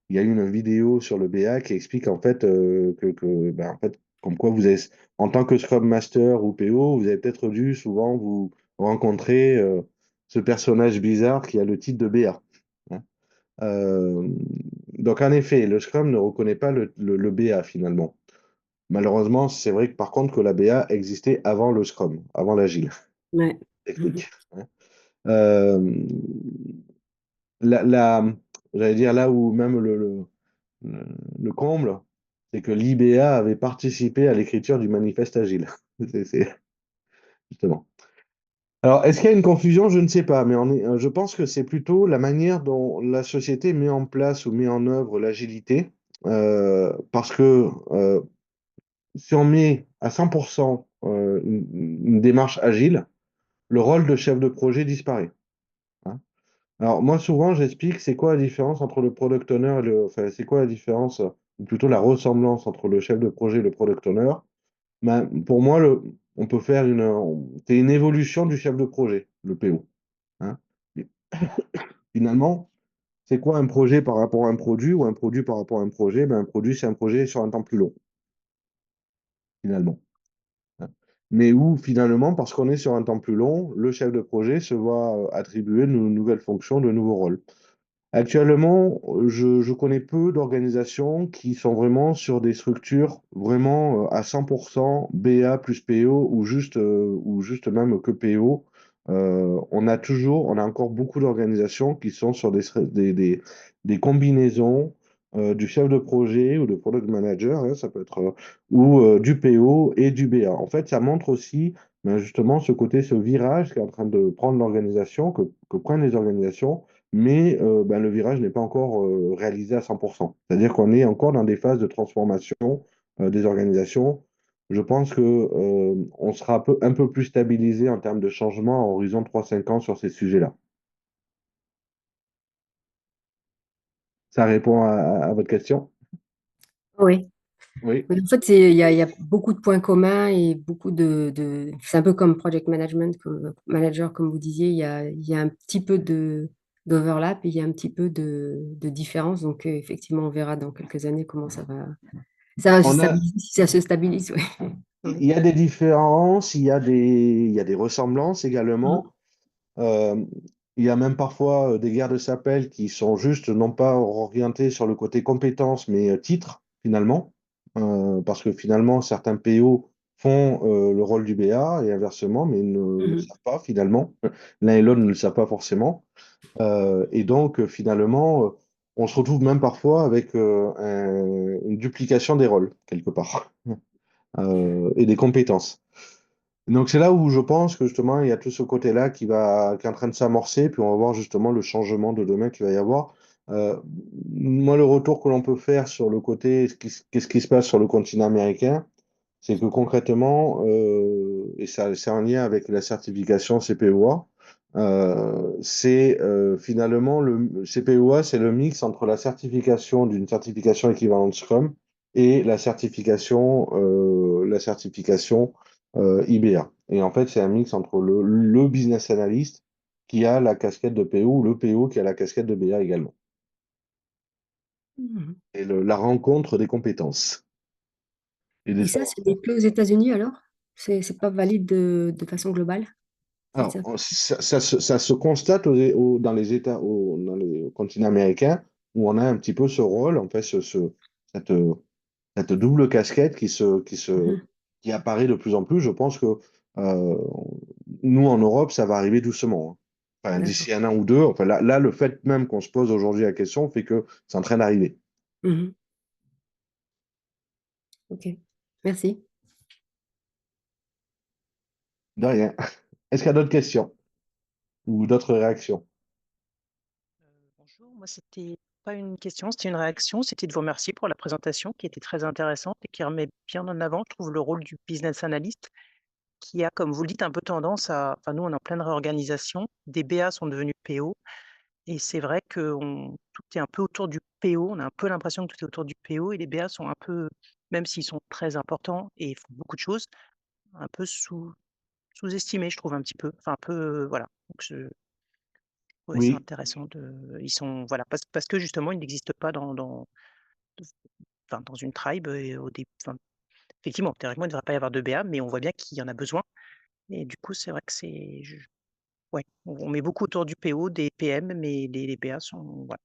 il y a une vidéo sur le BA qui explique en fait ben, en fait, comme quoi en tant que Scrum Master ou PO, vous avez peut-être dû souvent vous rencontrer ce personnage bizarre qui a le titre de BA, hein. Euh, donc en effet, le Scrum ne reconnaît pas le BA finalement. Malheureusement, c'est vrai que par contre que la BA existait avant le Scrum, avant l'Agile Ouais. Mhm. technique, hein. Euh, la, la- J'allais dire là où même le- le comble, c'est que l'IBA avait participé à l'écriture du manifeste agile. Justement. Alors, est-ce qu'il y a une confusion? Je ne sais pas, mais je pense que c'est plutôt la manière dont la société met en place ou met en œuvre l'agilité, parce que si on met à 100% une démarche agile, le rôle de chef de projet disparaît, hein. Alors, moi, souvent, j'explique c'est quoi la différence entre le product owner enfin, c'est quoi la différence, ou plutôt la ressemblance entre le chef de projet et le product owner. Ben, pour moi, on peut faire c'est une évolution du chef de projet, le PO, hein. Et finalement, c'est quoi un projet par rapport à un produit ou un produit par rapport à un projet? Ben, un produit, c'est un projet sur un temps plus long, finalement, hein. Mais où, finalement, parce qu'on est sur un temps plus long, le chef de projet se voit attribuer de nouvelles fonctions, de nouveaux rôles. Actuellement, je connais peu d'organisations qui sont vraiment sur des structures vraiment à 100% BA plus PO, ou juste même que PO. On a encore beaucoup d'organisations qui sont sur des combinaisons du chef de projet ou de product manager, hein, ça peut être, ou du PO et du BA. En fait, ça montre aussi, ben, justement, ce virage qui est en train de prendre l'organisation, que prennent les organisations, mais ben, le virage n'est pas encore réalisé à 100%. C'est-à-dire qu'on est encore dans des phases de transformation des organisations. Je pense que on sera un peu plus stabilisé en termes de changement à horizon 3-5 ans sur ces sujets-là. Ça répond à votre question? Oui. Oui. Oui, en fait, il y a beaucoup de points communs et beaucoup c'est un peu comme project management, comme manager, comme vous disiez, il y a un petit peu d'overlap et il y a un petit peu de différence. Donc, effectivement, on verra dans quelques années comment ça va se On a, stabiliser, si ça se stabilise. Ouais. il Ouais. y a des différences, il y a des ressemblances également. Mm. Euh, il y a même parfois des guerres de sapelles qui sont juste, non pas orientées sur le côté compétences, mais titres, finalement. Parce que finalement, certains PO font le rôle du BA et inversement, mais ils ne le Mhm. savent pas finalement. L'un et l'autre ne le savent pas forcément. Et donc, finalement, on se retrouve même parfois avec une duplication des rôles, quelque part, et des compétences. Donc c'est là où je pense que justement il y a tout ce côté-là qui est en train de s'amorcer, puis on va voir justement le changement de domaine qu'il va y avoir. Euh, Moi, le retour que l'on peut faire sur le côté, qu'est-ce qui se passe sur le continent américain, c'est que concrètement, et ça c'est en lien avec la certification CPOA, c'est finalement le CPOA, c'est le mix entre la certification d'une certification équivalente Scrum et la certification IBA. Et en fait, c'est un mix entre le business analyst qui a la casquette de PO ou le PO qui a la casquette de BA également. Mhm. Et la rencontre des compétences et des Et ça, c'est savoir-faire. que aux États-Unis alors? C'est pas valide de façon globale? Cette Alors, cer- ça se constate dans les États, dans les continents américains, où on a un petit peu ce rôle, en fait, cette, cette double casquette Mhm. qui apparaît de plus en plus. Je pense que euh, nous, en Europe, ça va arriver doucement, hein. Enfin, D'accord. d'ici un an ou deux. Enfin, là, le fait même qu'on se pose aujourd'hui la question fait que c'est en train d'arriver. Mhm. Ok. Merci. De rien. Est-ce qu'il y a d'autres questions ou d'autres réactions? Bonjour, moi c'était pas une question, c'était une réaction, c'était de vous remercier pour la présentation qui était très intéressante et qui remet bien en avant, je trouve, le rôle du business analyst qui a, comme vous le dites, un peu tendance à, enfin nous on est en pleine réorganisation, des BA sont devenus PO et c'est vrai que tout est un peu autour du PO, on a un peu l'impression que tout est autour du PO et les BA sont un peu, même s'ils sont très importants et font beaucoup de choses, un peu sous-estimés, je trouve un petit peu, enfin un peu, voilà. Donc trouvais ça Oui. intéressant de ils sont voilà, parce que justement, ils n'existent pas enfin, dans une tribe et enfin, effectivement, théoriquement, il ne devrait pas y avoir de BA, mais on voit bien qu'il y en a besoin et du coup, c'est vrai que ouais, on met beaucoup autour du PO, des PM, mais les BA sont voilà,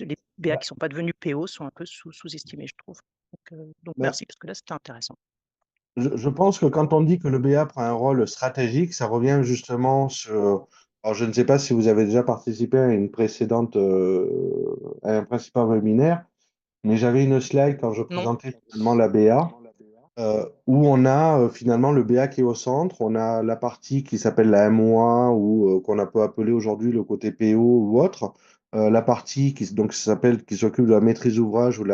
les BA qui ne sont pas devenus PO sont un peu sous-estimés, je trouve. Donc Ben, merci parce que là, c'était intéressant. je pense que quand on dit que le BA prend un rôle stratégique, ça revient justement sur. Alors, je ne sais pas si vous avez déjà participé à à un principal webinaire, mais j'avais une slide quand je Non. présentais finalement la BA, où on a finalement le BA qui est au centre, on a la partie qui s'appelle la MOA ou qu'on a peut appeler aujourd'hui le côté PO ou autre, la partie qui s'occupe de la maîtrise d'ouvrage ou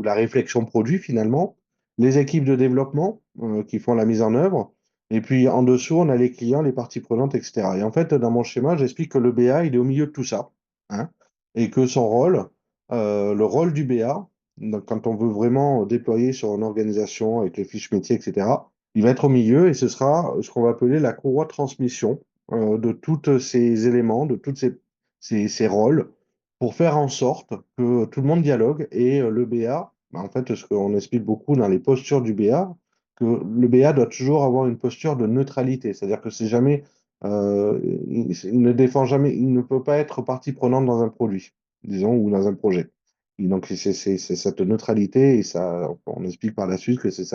la réflexion produit finalement, les équipes de développement qui font la mise en œuvre, et puis en dessous on a les clients, les parties prenantes, etc. Et en fait dans mon schéma j'explique que le BA il est au milieu de tout ça, hein, et que son rôle, le rôle du BA, donc, quand on veut vraiment déployer sur une organisation avec les fiches métiers, etc., il va être au milieu et ce sera ce qu'on va appeler la courroie de transmission de tous ces éléments, de tous ces rôles, pour faire en sorte que tout le monde dialogue et le BA, bah, en fait, ce qu'on explique beaucoup dans les postures du BA, que le BA doit toujours avoir une posture de neutralité, c'est-à-dire que c'est jamais, il ne défend jamais, il ne peut pas être partie prenante dans un produit, disons, ou dans un projet. Et donc, c'est cette neutralité, et ça, on explique par la suite que c'est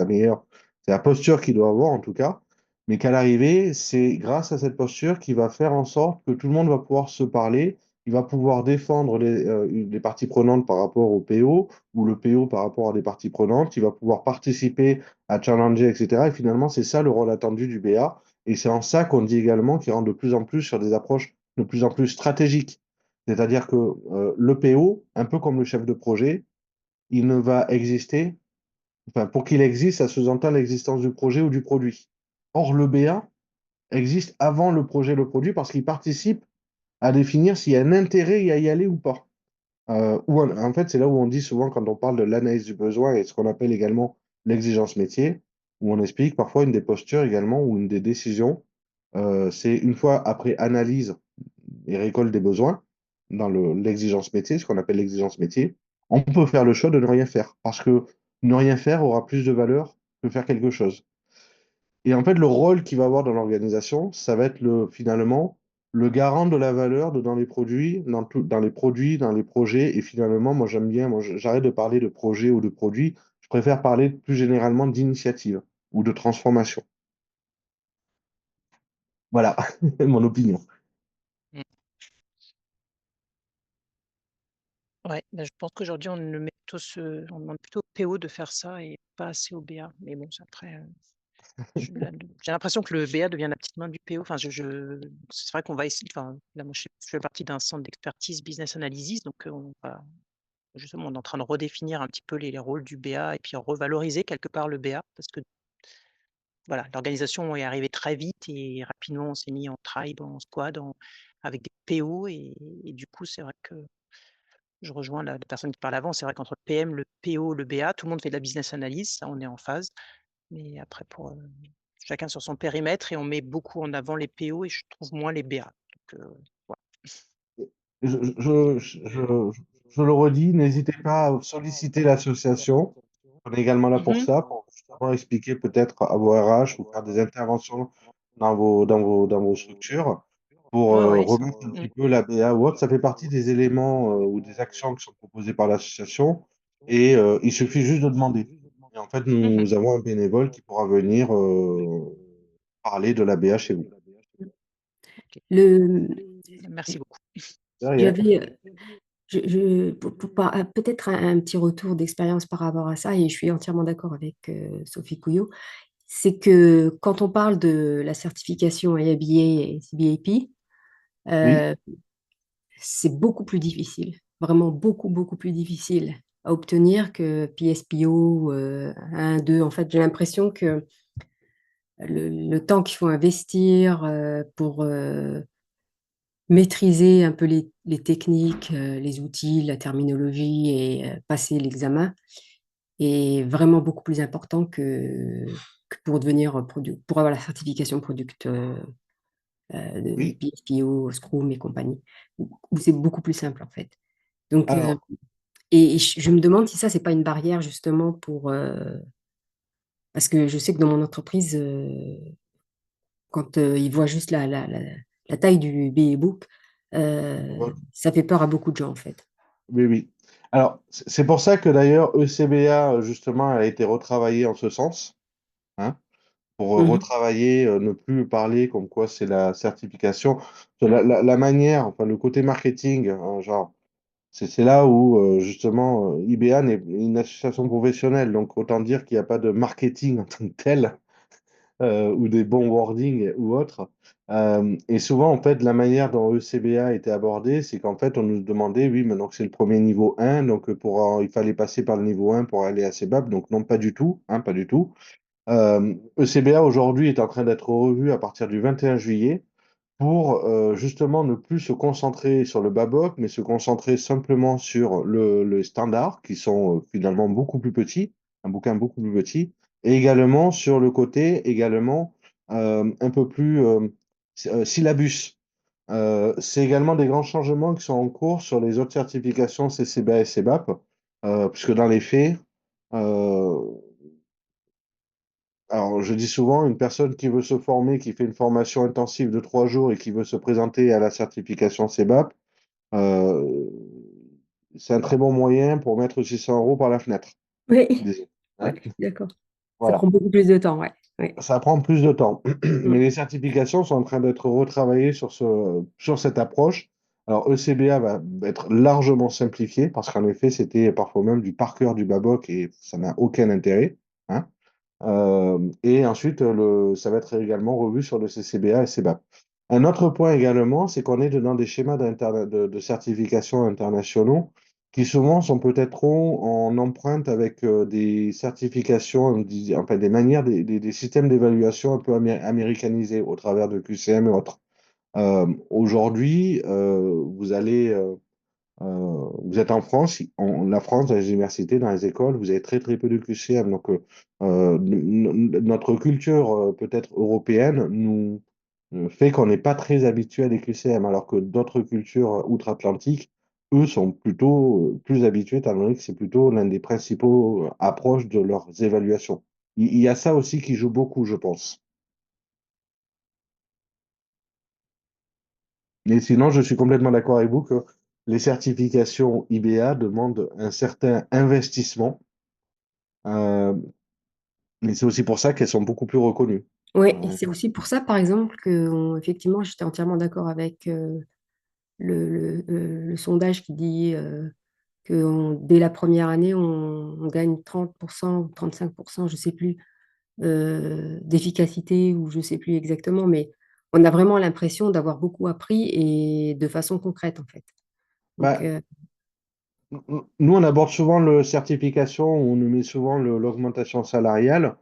la posture qu'il doit avoir en tout cas, mais qu'à l'arrivée, c'est grâce à cette posture qu'il va faire en sorte que tout le monde va pouvoir se parler, il va pouvoir défendre les parties prenantes par rapport au PO, ou le PO par rapport à des parties prenantes, il va pouvoir participer à challenger, etc. Et finalement, c'est ça le rôle attendu du BA, et c'est en ça qu'on dit également qu'il rentre de plus en plus sur des approches de plus en plus stratégiques. C'est-à-dire que le PO, un peu comme le chef de projet, il ne va exister, enfin, pour qu'il existe, ça sous-entend l'existence du projet ou du produit. Or, le BA existe avant le projet, le produit, parce qu'il participe à définir s'il y a un intérêt à y aller ou pas. En fait, c'est là où on dit souvent, quand on parle de l'analyse du besoin et ce qu'on appelle également l'exigence métier, où on explique parfois une des postures également ou une des décisions, c'est une fois après analyse et récolte des besoins, dans l'exigence métier, ce qu'on appelle l'exigence métier, on peut faire le choix de ne rien faire parce que ne rien faire aura plus de valeur que faire quelque chose. Et en fait, le rôle qu'il va avoir dans l'organisation, ça va être finalement le garant de la valeur dans les produits, dans les produits, dans les projets. Et finalement, moi, j'aime bien, j'arrête de parler de projet ou de produit. Je préfère parler plus généralement d'initiative ou de transformation. Voilà, mon opinion. Mm. Ouais, bah, je pense qu'aujourd'hui, on demande plutôt au PO de faire ça et pas assez au BA. Mais bon, après, j'ai l'impression que le BA devient la petite main du PO. Enfin, c'est vrai qu'on va essayer. Enfin, là, moi, je fais partie d'un centre d'expertise business analysis, donc justement, on est en train de redéfinir un petit peu les rôles du BA et puis revaloriser quelque part le BA parce que voilà, l'organisation est arrivée très vite et rapidement, on s'est mis en tribe, en squad, avec des PO et du coup, c'est vrai que je rejoins la personne qui parle avant. C'est vrai qu'entre le PM, le PO, le BA, tout le monde fait de la business analyse, ça, on est en phase. Mais après, chacun sur son périmètre et on met beaucoup en avant les PO et je trouve moins les BA. Donc, voilà. Je, je le redis, n'hésitez pas à solliciter l'association. On est également là pour Mhm. ça, pour justement expliquer peut-être à vos RH ou faire des interventions dans vos structures pour Ouais, ouais. remettre un Mm. petit peu la BA ou autre. Ça fait partie des éléments ou des actions qui sont proposées par l'association et il suffit juste de demander. Et en fait, Mhm. nous avons un bénévole qui pourra venir parler de la BA chez vous. Ok. Le, Merci beaucoup. Derrière. j'avais, peut-être un petit retour d'expérience par rapport à ça, et je suis entièrement d'accord avec Sophie Couillot, c'est que quand on parle de la certification IABA et CBAP, Oui, euh, c'est beaucoup plus difficile, vraiment beaucoup, beaucoup plus difficile à obtenir que PSPO 1, 2. En fait, j'ai l'impression que le temps qu'il faut investir pour maîtriser un peu les techniques, les outils, la terminologie et passer l'examen est vraiment beaucoup plus important que pour devenir pour avoir la certification product de oui. PSPO, Scrum et compagnie, où c'est beaucoup plus simple en fait. Donc, Alors, et je me demande si ça, c'est pas une barrière justement pour... parce que je sais que dans mon entreprise, quand ils voient juste la taille du BE Book, ça fait peur à beaucoup de gens en fait. oui, oui. Alors, c'est pour ça que d'ailleurs, ECBA, justement, a été retravaillé en ce sens, hein, pour Mhm. retravailler, ne plus parler comme quoi c'est la certification. La manière, enfin, le côté marketing, hein, genre, c'est là où, justement, IBA n'est une association professionnelle, donc autant dire qu'il n'y a pas de marketing en tant que tel. Ou des bons wordings ou autres. Et souvent, en fait, la manière dont ECBA était abordé, c'est qu'en fait, on nous demandait, oui, maintenant que c'est le premier niveau 1, donc il fallait passer par le niveau 1 pour aller à CEBAP. Donc, non, pas du tout, hein, pas du tout. ECBA aujourd'hui est en train d'être revu à partir du 21 juillet pour justement ne plus se concentrer sur le BABOC, mais se concentrer simplement sur le standard, qui sont finalement beaucoup plus petits, un bouquin beaucoup plus petit, et également sur le côté également un peu plus syllabus. C'est également des grands changements qui sont en cours sur les autres certifications CCBA et CEBAP, puisque dans les faits, euh, alors, je dis souvent, une personne qui veut se former, qui fait une formation intensive de 3 jours et qui veut se présenter à la certification CEBAP, euh, c'est un très bon moyen pour mettre 600 euros par la fenêtre. Oui, Disons, ouais, hein. d'accord. Ça Voilà. prend beaucoup plus de temps, ouais. Ouais. Ça prend plus de temps. Mais Mm. les certifications sont en train d'être retravaillées sur cette approche. Alors, ECBA va être largement simplifié parce qu'en effet, c'était parfois même du par cœur du Baboc et ça n'a aucun intérêt, hein. Et ensuite, ça va être également revu sur le CCBA et CEBAP. Un autre point également, c'est qu'on est dans des schémas de certification internationaux qui souvent sont peut-être trop en empreinte avec des certifications, enfin des manières, des systèmes d'évaluation un peu américanisés au travers de QCM et autres. Aujourd'hui, vous êtes en France, la France, dans les universités, dans les écoles, vous avez très très peu de QCM. Donc, notre culture peut-être européenne fait qu'on n'est pas très habitué à des QCM, alors que d'autres cultures outre-Atlantique, eux, sont plutôt plus habitués, étant donné que c'est plutôt l'un des principaux approches de leurs évaluations. Il y a ça aussi qui joue beaucoup, je pense. Mais sinon, je suis complètement d'accord avec vous que les certifications IBA demandent un certain investissement, euh, mais c'est aussi pour ça qu'elles sont beaucoup plus reconnues. Oui, et Euh, c'est aussi pour ça, par exemple, que effectivement, j'étais entièrement d'accord avec le sondage qui dit que dès la première année, on gagne 30%, 35%, je ne sais plus, d'efficacité ou je ne sais plus exactement, mais on a vraiment l'impression d'avoir beaucoup appris et de façon concrète, en fait. Donc, bah, nous, on aborde souvent le certification, on nous met souvent l'augmentation salariale.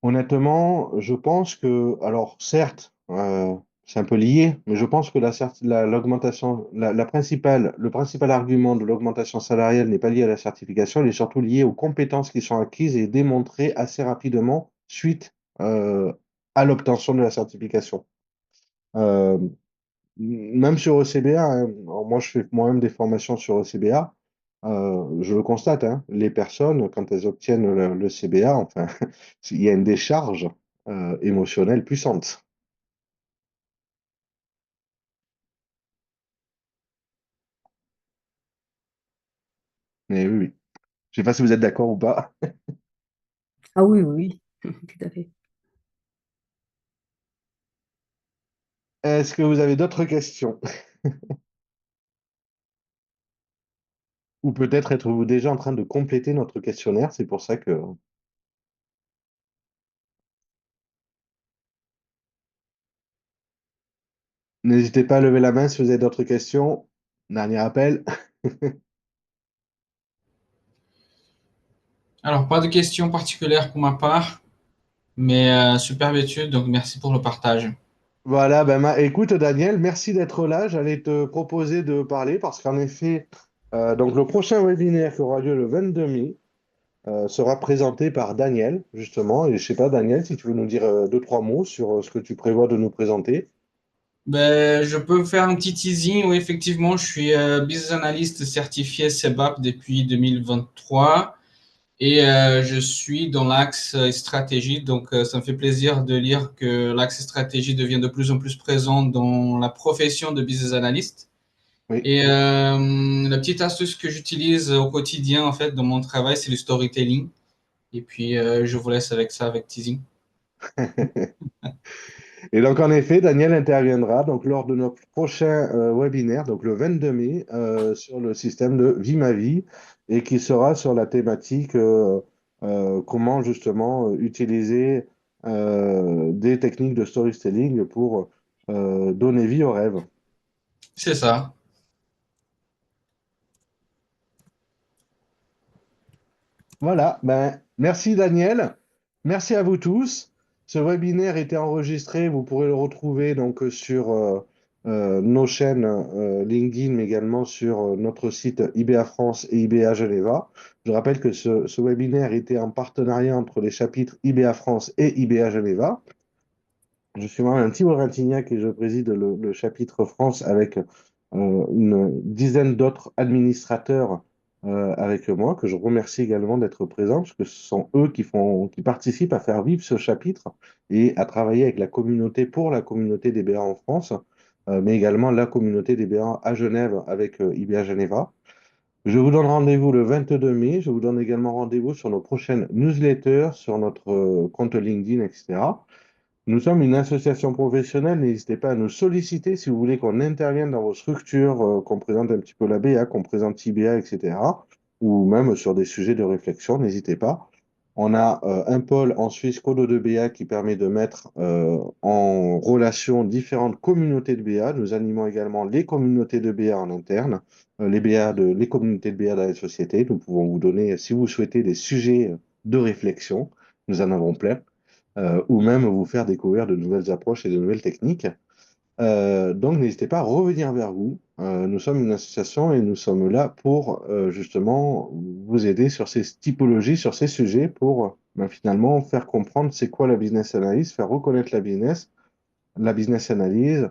Honnêtement, je pense que, alors certes, c'est un peu lié, mais je pense que l'augmentation, le principal argument de l'augmentation salariale n'est pas lié à la certification, il est surtout lié aux compétences qui sont acquises et démontrées assez rapidement suite à l'obtention de la certification. Euh, Même sur ECBA, hein, alors moi je fais moi-même des formations sur ECBA, je le constate, hein, les personnes, quand elles obtiennent le CBA, enfin, il y a une décharge émotionnelle puissante. Mais oui, oui. Je ne sais pas si vous êtes d'accord ou pas. ah oui, oui, oui, tout à fait. Est-ce que vous avez d'autres questions? Ou peut-être êtes-vous déjà en train de compléter notre questionnaire, c'est pour ça que... N'hésitez pas à lever la main si vous avez d'autres questions. Dernier appel. Alors, pas de questions particulières pour ma part, mais superbe étude, donc merci pour le partage. Voilà, ben écoute Daniel, merci d'être là. J'allais te proposer de parler parce qu'en effet, donc le prochain webinaire qui aura lieu le 22 mai sera présenté par Daniel, justement. Et je sais pas, Daniel, si tu veux nous dire deux, trois mots sur ce que tu prévois de nous présenter. Ben, je peux faire un petit teasing. Oui, effectivement, je suis business analyst certifié CEBAP depuis 2023 et je suis dans l'axe stratégie. Donc, ça me fait plaisir de lire que l'axe stratégie devient de plus en plus présent dans la profession de business analyst. Oui. Et la petite astuce que j'utilise au quotidien, en fait, dans mon travail, c'est le storytelling. Et puis, je vous laisse avec ça, avec teasing. Et donc, en effet, Daniel interviendra donc, lors de notre prochain webinaire, donc le 22 mai, sur le système de Vie ma vie, et qui sera sur la thématique comment justement utiliser des techniques de storytelling pour donner vie aux rêves. C'est ça. Voilà, ben, merci Daniel, merci à vous tous. Ce webinaire était enregistré, vous pourrez le retrouver donc sur nos chaînes LinkedIn, mais également sur notre site IBA France et IBA Geneva. Je rappelle que ce webinaire était en partenariat entre les chapitres IBA France et IBA Geneva. Je suis moi-même Thibault Rintignac et je préside le chapitre France avec une dizaine d'autres administrateurs avec moi, que je remercie également d'être présents, parce que ce sont eux qui participent à faire vivre ce chapitre et à travailler avec la communauté pour la communauté des BA en France, mais également la communauté des BA à Genève avec IBA Geneva. Je vous donne rendez-vous le 22 mai. Je vous donne également rendez-vous sur nos prochaines newsletters, sur notre compte LinkedIn, etc. Nous sommes une association professionnelle, n'hésitez pas à nous solliciter si vous voulez qu'on intervienne dans vos structures, qu'on présente un petit peu la BA, qu'on présente IBA, etc. Ou même sur des sujets de réflexion, n'hésitez pas. On a un pôle en Suisse, Codo de BA, qui permet de mettre en relation différentes communautés de BA. Nous animons également les communautés de BA en interne, les communautés de BA dans les sociétés. Nous pouvons vous donner, si vous souhaitez, des sujets de réflexion. Nous en avons plein ou même vous faire découvrir de nouvelles approches et de nouvelles techniques. Donc, n'hésitez pas à revenir vers vous. Nous sommes une association et nous sommes là pour justement vous aider sur ces typologies, sur ces sujets pour finalement faire comprendre c'est quoi la business analyst, faire reconnaître la business la business analyse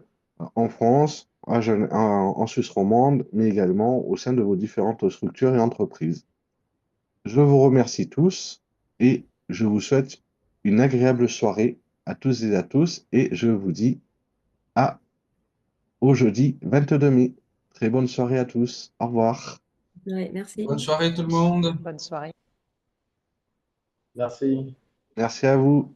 en France, en Suisse romande, mais également au sein de vos différentes structures et entreprises. Je vous remercie tous et je vous souhaite une agréable soirée à tous et à tous et je vous dis au jeudi 22 mai. Très bonne soirée à tous. Au revoir. Ouais, merci. Bonne soirée tout le monde. Bonne soirée. Merci. Merci à vous.